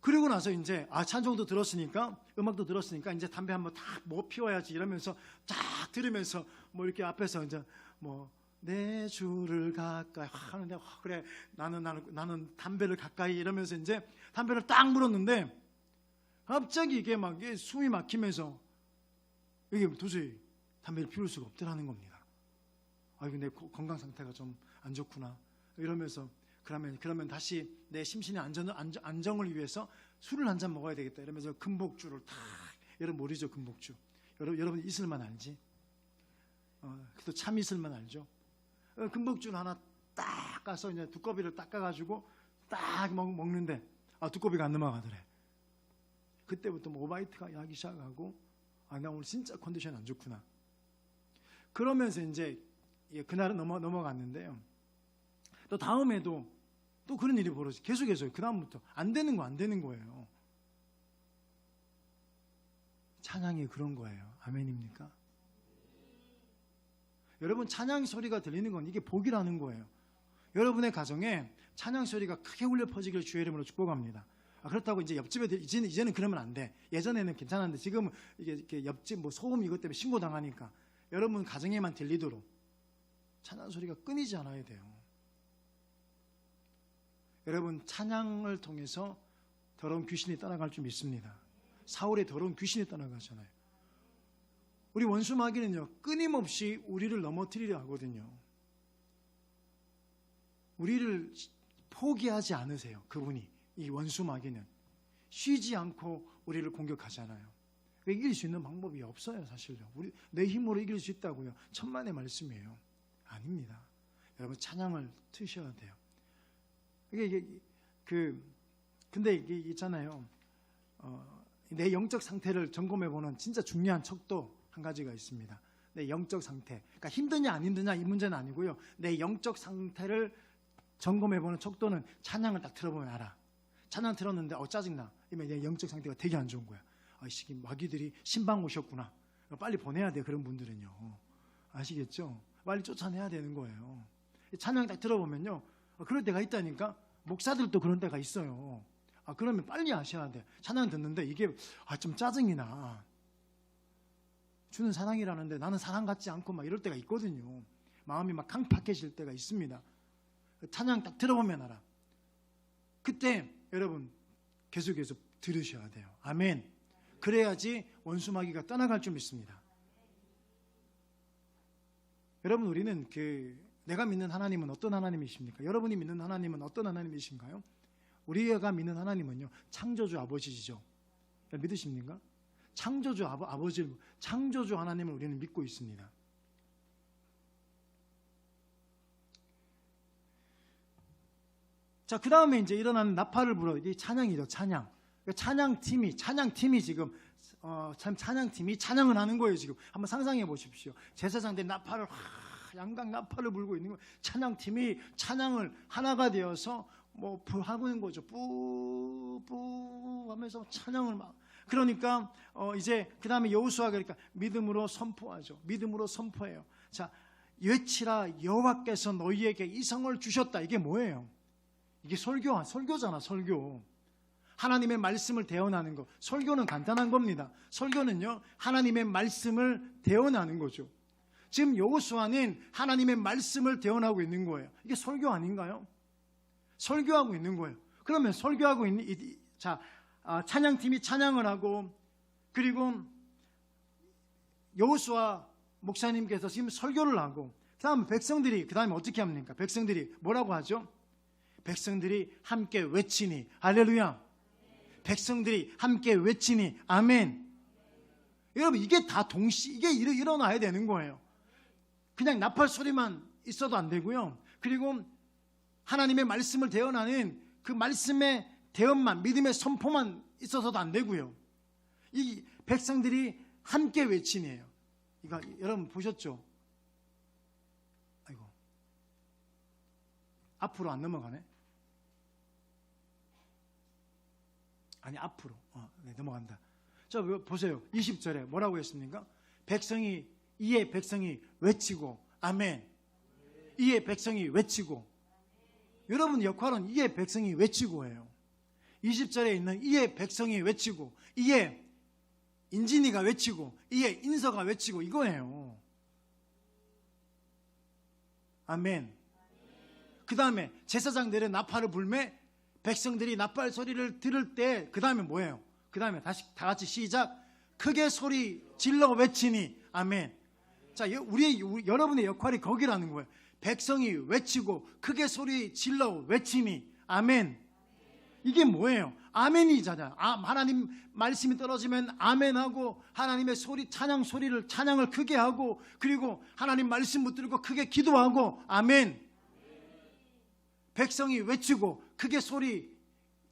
그리고 나서 이제 찬송도 들었으니까 음악도 들었으니까 이제 담배 한번 딱 못 피워야지 이러면서 딱 들으면서 뭐 이렇게 앞에서 이제 뭐 내 주를 가까이 하는데 그래 나는 담배를 가까이 이러면서 이제 담배를 딱 물었는데 갑자기 이게 막 숨이 막히면서 이게 도저히 담배를 피울 수가 없더라는 겁니다. 이거 내 건강 상태가 좀 안 좋구나 이러면서 그러면 다시 내 심신의 안정을 위해서 술을 한 잔 먹어야 되겠다 이러면서 금복주를 탁, 여러분 모르죠 금복주. 여러분 있을만 알지? 또 참 있을만 알죠? 금복주를 하나 딱 까서 이제 두꺼비를 닦아가지고 딱 먹는데 두꺼비가 안 넘어가더래. 그때부터 뭐 오바이트가 나기 시작하고 나 오늘 진짜 컨디션 안 좋구나. 그러면서 이제 그날은 넘어갔는데요. 또 다음에도 또 그런 일이 벌어지 계속해서 그 다음부터 안 되는 거예요. 찬양이 그런 거예요. 아멘입니까? 여러분 찬양 소리가 들리는 건 이게 복이라는 거예요. 여러분의 가정에 찬양 소리가 크게 울려 퍼지기를 주의 이름으로 축복합니다. 그렇다고 이제 옆집에 이제는 그러면 안 돼. 예전에는 괜찮았는데 지금은 이게 옆집 뭐 소음 이것 때문에 신고 당하니까 여러분 가정에만 들리도록 찬양 소리가 끊이지 않아야 돼요. 여러분 찬양을 통해서 더러운 귀신이 떠나갈 줄 믿습니다. 사울의 더러운 귀신이 떠나가잖아요. 우리 원수 마귀는요 끊임없이 우리를 넘어뜨리려 하거든요. 우리를 포기하지 않으세요. 그분이 이 원수 마귀는 쉬지 않고 우리를 공격하잖아요. 이길 수 있는 방법이 없어요. 사실요. 내 힘으로 이길 수 있다고요. 천만의 말씀이에요. 아닙니다. 여러분 찬양을 트셔야 돼요. 근데 이게 있잖아요. 내 영적 상태를 점검해보는 진짜 중요한 척도 한 가지가 있습니다. 내 영적 상태. 그러니까 힘드냐 안 힘드냐 이 문제는 아니고요. 내 영적 상태를 점검해보는 척도는 찬양을 딱 들어보면 알아. 찬양 들었는데 짜증나. 이러면 내 영적 상태가 되게 안 좋은 거야. 이 마귀들이 신방 오셨구나. 빨리 보내야 돼요. 그런 분들은요. 아시겠죠? 빨리 쫓아내야 되는 거예요. 찬양 딱 들어보면요. 그럴 때가 있다니까. 목사들도 그런 때가 있어요. 그러면 빨리 아셔야 돼. 찬양 듣는데 이게 좀 짜증이 나. 주는 사랑이라는데 나는 사랑 같지 않고 막 이럴 때가 있거든요. 마음이 막 강팍해질 때가 있습니다. 찬양 딱 들어보면 알아. 그때 여러분 계속해서 들으셔야 돼요. 아멘. 그래야지 원수마귀가 떠나갈 줄 믿습니다. 여러분 우리는 내가 믿는 하나님은 어떤 하나님이십니까? 여러분이 믿는 하나님은 어떤 하나님이신가요? 우리가 믿는 하나님은요 창조주 아버지시죠. 믿으십니까? 창조주 아버지, 창조주 하나님을 우리는 믿고 있습니다. 자, 그 다음에 이제 일어나는 나팔을 불어. 이게 찬양이죠, 찬양. 찬양팀이 지금, 찬양팀이 찬양을 하는 거예요, 지금. 한번 상상해 보십시오. 제사장 된 나팔을, 양각 나팔을 불고 있는 거예요. 찬양팀이 찬양을 하나가 되어서 하고 있는 거죠. 뿌 하면서 찬양을 막. 그러니까 이제 그 다음에 여호수아가 그러니까 믿음으로 선포하죠. 믿음으로 선포해요. 자, 외치라 여호와께서 너희에게 이 성을 주셨다. 이게 뭐예요? 이게 설교잖아. 설교. 하나님의 말씀을 대언하는 거. 설교는 간단한 겁니다. 설교는요, 하나님의 말씀을 대언하는 거죠. 지금 여호수아는 하나님의 말씀을 대언하고 있는 거예요. 이게 설교 아닌가요? 설교하고 있는 거예요. 그러면 설교하고 있는 찬양팀이 찬양을 하고, 그리고 여호수아 목사님께서 지금 설교를 하고, 그다음 백성들이 그다음에 어떻게 합니까? 백성들이 뭐라고 하죠? 백성들이 함께 외치니 할렐루야. 백성들이 함께 외치니 아멘. 여러분, 이게 다 이게 일어나야 되는 거예요. 그냥 나팔 소리만 있어도 안 되고요. 그리고 하나님의 말씀을 대언하는 그 말씀의 대언만, 믿음의 선포만 있어서도 안 되고요. 이 백성들이 함께 외치니에요. 이거 여러분 보셨죠? 아이고, 앞으로 안 넘어가네. 아니, 앞으로. 네, 넘어간다. 자, 보세요. 20절에 뭐라고 했습니까? 이에 백성이 외치고 아멘. 이에 백성이 외치고. 여러분 역할은 이에 백성이 외치고예요. 20절에 있는 이에 백성이 외치고, 이에 인진이가 외치고, 이에 인서가 외치고, 이거예요. 아멘. 그 다음에 제사장들의 나팔을 불매 백성들이 나팔 소리를 들을 때 그 다음에 뭐예요? 그 다음에 다시 다 같이 시작. 크게 소리 질러 외치니 아멘. 자, 여러분의 역할이 거기라는 거예요. 백성이 외치고 크게 소리 질러 외치니 아멘. 이게 뭐예요? 아멘이잖아요. 하나님 말씀이 떨어지면 아멘하고, 하나님의 소리, 찬양을 크게 하고, 그리고 하나님 말씀 붙들고 크게 기도하고 아멘. 백성이 외치고 크게 소리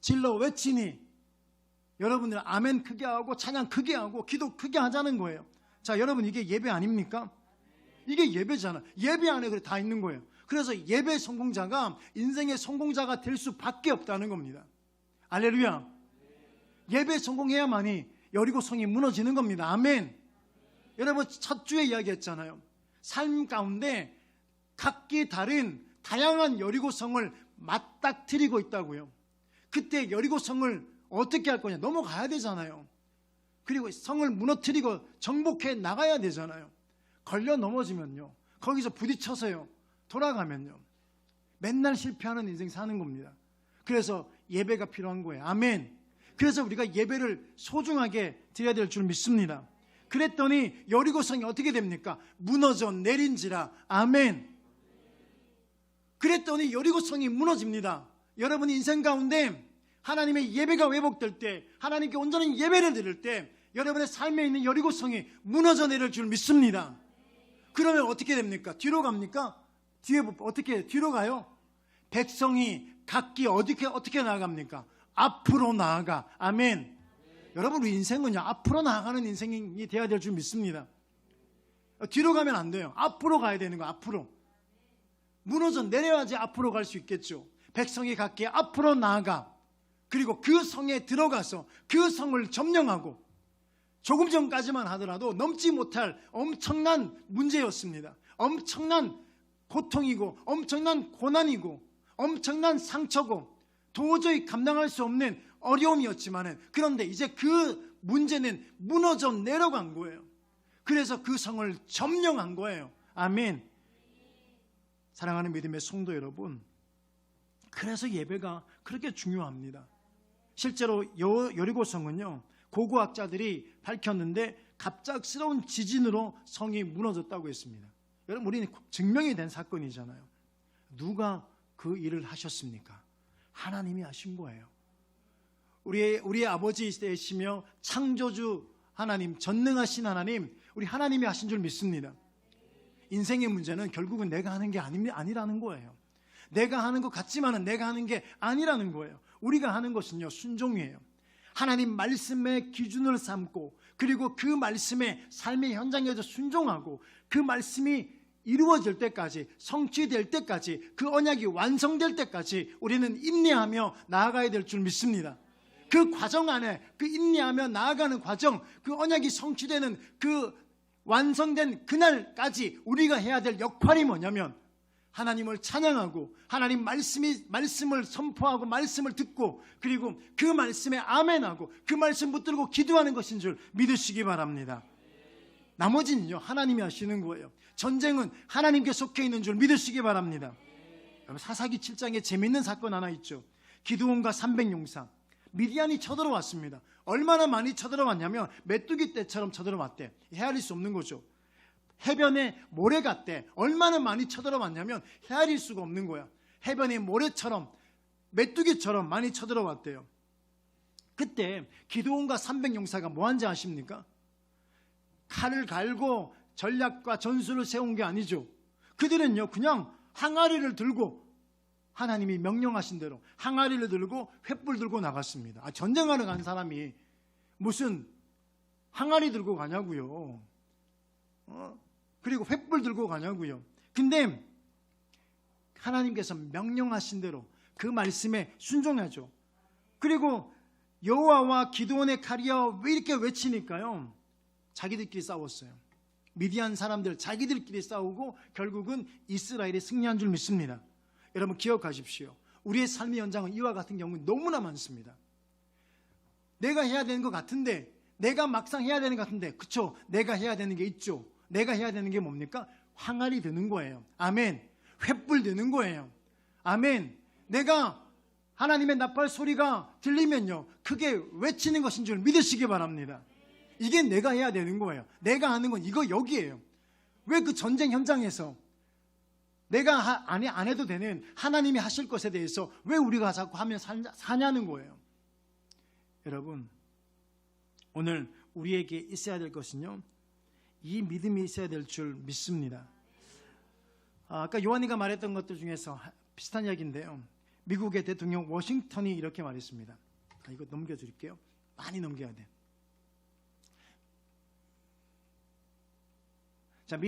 질러 외치니, 여러분들 아멘 크게 하고 찬양 크게 하고 기도 크게 하자는 거예요. 자, 여러분, 이게 예배 아닙니까? 이게 예배잖아. 예배 안에 다 있는 거예요. 그래서 예배 성공자가 인생의 성공자가 될 수밖에 없다는 겁니다. 할렐루야. 예배 성공해야만이 여리고성이 무너지는 겁니다. 아멘. 여러분, 첫 주에 이야기했잖아요. 삶 가운데 각기 다른 다양한 여리고성을 맞닥뜨리고 있다고요. 그때 여리고성을 어떻게 할 거냐? 넘어가야 되잖아요. 그리고 성을 무너뜨리고 정복해 나가야 되잖아요. 걸려 넘어지면요, 거기서 부딪혀서요, 돌아가면요, 맨날 실패하는 인생 사는 겁니다. 그래서 예배가 필요한 거예요. 아멘. 그래서 우리가 예배를 소중하게 드려야 될 줄 믿습니다. 그랬더니 여리고성이 어떻게 됩니까? 무너져 내린지라. 아멘. 그랬더니 여리고성이 무너집니다. 여러분이 인생 가운데 하나님의 예배가 회복될 때, 하나님께 온전한 예배를 드릴 때 여러분의 삶에 있는 여리고성이 무너져 내릴 줄 믿습니다. 그러면 어떻게 됩니까? 뒤로 갑니까? 뒤로 가요? 백성이 각기 어떻게 나아갑니까? 앞으로 나아가. 아멘. 여러분, 우리 인생은요, 앞으로 나아가는 인생이 되어야 될 줄 믿습니다. 뒤로 가면 안 돼요. 앞으로 가야 되는 거예요. 앞으로. 무너져 내려야지 앞으로 갈 수 있겠죠. 백성이 각기 앞으로 나아가, 그리고 그 성에 들어가서 그 성을 점령하고, 조금 전까지만 하더라도 넘지 못할 엄청난 문제였습니다. 엄청난 고통이고, 엄청난 고난이고, 엄청난 상처고, 도저히 감당할 수 없는 어려움이었지만, 그런데 이제 그 문제는 무너져 내려간 거예요. 그래서 그 성을 점령한 거예요. 아멘. 사랑하는 믿음의 성도 여러분, 그래서 예배가 그렇게 중요합니다. 실제로 여리고성은요, 고고학자들이 밝혔는데 갑작스러운 지진으로 성이 무너졌다고 했습니다. 여러분, 우리는 증명이 된 사건이잖아요. 누가 그 일을 하셨습니까? 하나님이 하신 거예요. 우리의 아버지이시며 창조주 하나님, 전능하신 하나님, 우리 하나님이 하신 줄 믿습니다. 인생의 문제는 결국은 내가 하는 게 아니라는 거예요. 내가 하는 것 같지만은 내가 하는 게 아니라는 거예요. 우리가 하는 것은요, 순종이에요. 하나님 말씀의 기준을 삼고, 그리고 그 말씀의 삶의 현장에서 순종하고, 그 말씀이 이루어질 때까지, 성취될 때까지, 그 언약이 완성될 때까지 우리는 인내하며 나아가야 될 줄 믿습니다. 그 과정 안에, 그 인내하며 나아가는 과정, 그 언약이 성취되는 그 완성된 그날까지 우리가 해야 될 역할이 뭐냐면 하나님을 찬양하고 하나님 말씀을 선포하고 말씀을 듣고 그리고 그 말씀에 아멘하고 그 말씀 붙들고 기도하는 것인 줄 믿으시기 바랍니다. 나머지는요 하나님이 하시는 거예요. 전쟁은 하나님께 속해 있는 줄 믿으시기 바랍니다. 사사기 7장에 재미있는 사건 하나 있죠. 기드온과 300용사 미디안이 쳐들어왔습니다. 얼마나 많이 쳐들어왔냐면 메뚜기 떼처럼 쳐들어왔대. 헤아릴 수 없는 거죠. 해변에 모래가 때 얼마나 많이 쳐들어왔냐면 헤아릴 수가 없는 거야. 해변에 모래처럼 메뚜기처럼 많이 쳐들어왔대요. 그때 기드온과 300용사가 뭐 한지 아십니까? 칼을 갈고 전략과 전술을 세운 게 아니죠. 그들은요 그냥 항아리를 들고 하나님이 명령하신 대로 항아리를 들고 횃불 들고 나갔습니다. 전쟁하러 간 사람이 무슨 항아리 들고 가냐고요. 그리고 횃불 들고 가냐고요. 근데 하나님께서 명령하신 대로 그 말씀에 순종하죠. 그리고 여호와와 기드온의 칼이여 왜 이렇게 외치니까요 자기들끼리 싸웠어요. 미디안 사람들 자기들끼리 싸우고 결국은 이스라엘이 승리한 줄 믿습니다. 여러분 기억하십시오. 우리의 삶의 현장은 이와 같은 경우는 너무나 많습니다. 내가 해야 되는 것 같은데 내가 막상 해야 되는 것 같은데 그쵸? 내가 해야 되는 게 있죠. 내가 해야 되는 게 뭡니까? 항아리 드는 거예요. 아멘. 횃불 드는 거예요. 아멘. 내가 하나님의 나팔 소리가 들리면요 크게 외치는 것인 줄 믿으시기 바랍니다. 이게 내가 해야 되는 거예요. 내가 하는 건 이거 여기에요. 왜 그 전쟁 현장에서 내가 안 해도 되는 하나님이 하실 것에 대해서 왜 우리가 자꾸 하면 사냐는 거예요. 여러분 오늘 우리에게 있어야 될 것은요 이 믿음이 있어야 될 줄 믿습니다. 아까 요한이가 말했던 것들 중에서 비슷한 이야기인데요. 미국의 대통령 워싱턴이 이렇게 말했습니다. 이거 넘겨드릴게요. 많이 넘겨야 돼. 자,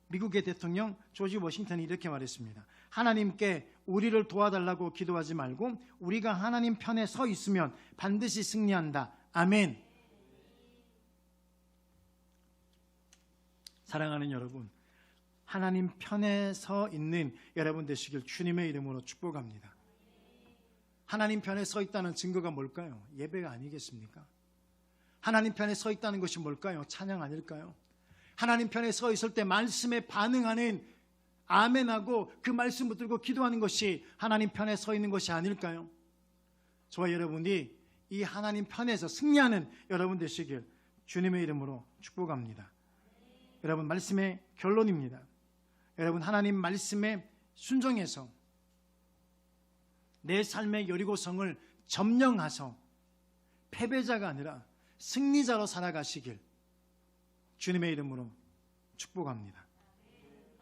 미국의 대통령 조지 워싱턴이 이렇게 말했습니다. 하나님께 우리를 도와달라고 기도하지 말고 우리가 하나님 편에 서 있으면 반드시 승리한다. 아멘. 사랑하는 여러분, 하나님 편에 서 있는 여러분 되시길 주님의 이름으로 축복합니다. 하나님 편에 서 있다는 증거가 뭘까요? 예배가 아니겠습니까? 하나님 편에 서 있다는 것이 뭘까요? 찬양 아닐까요? 하나님 편에 서 있을 때 말씀에 반응하는 아멘하고 그 말씀 붙들고 기도하는 것이 하나님 편에 서 있는 것이 아닐까요? 저와 여러분이 이 하나님 편에서 승리하는 여러분 되시길 주님의 이름으로 축복합니다. 여러분 말씀의 결론입니다. 여러분 하나님 말씀에 순종해서 내 삶의 여리고성을 점령하서 패배자가 아니라 승리자로 살아가시길 주님의 이름으로 축복합니다.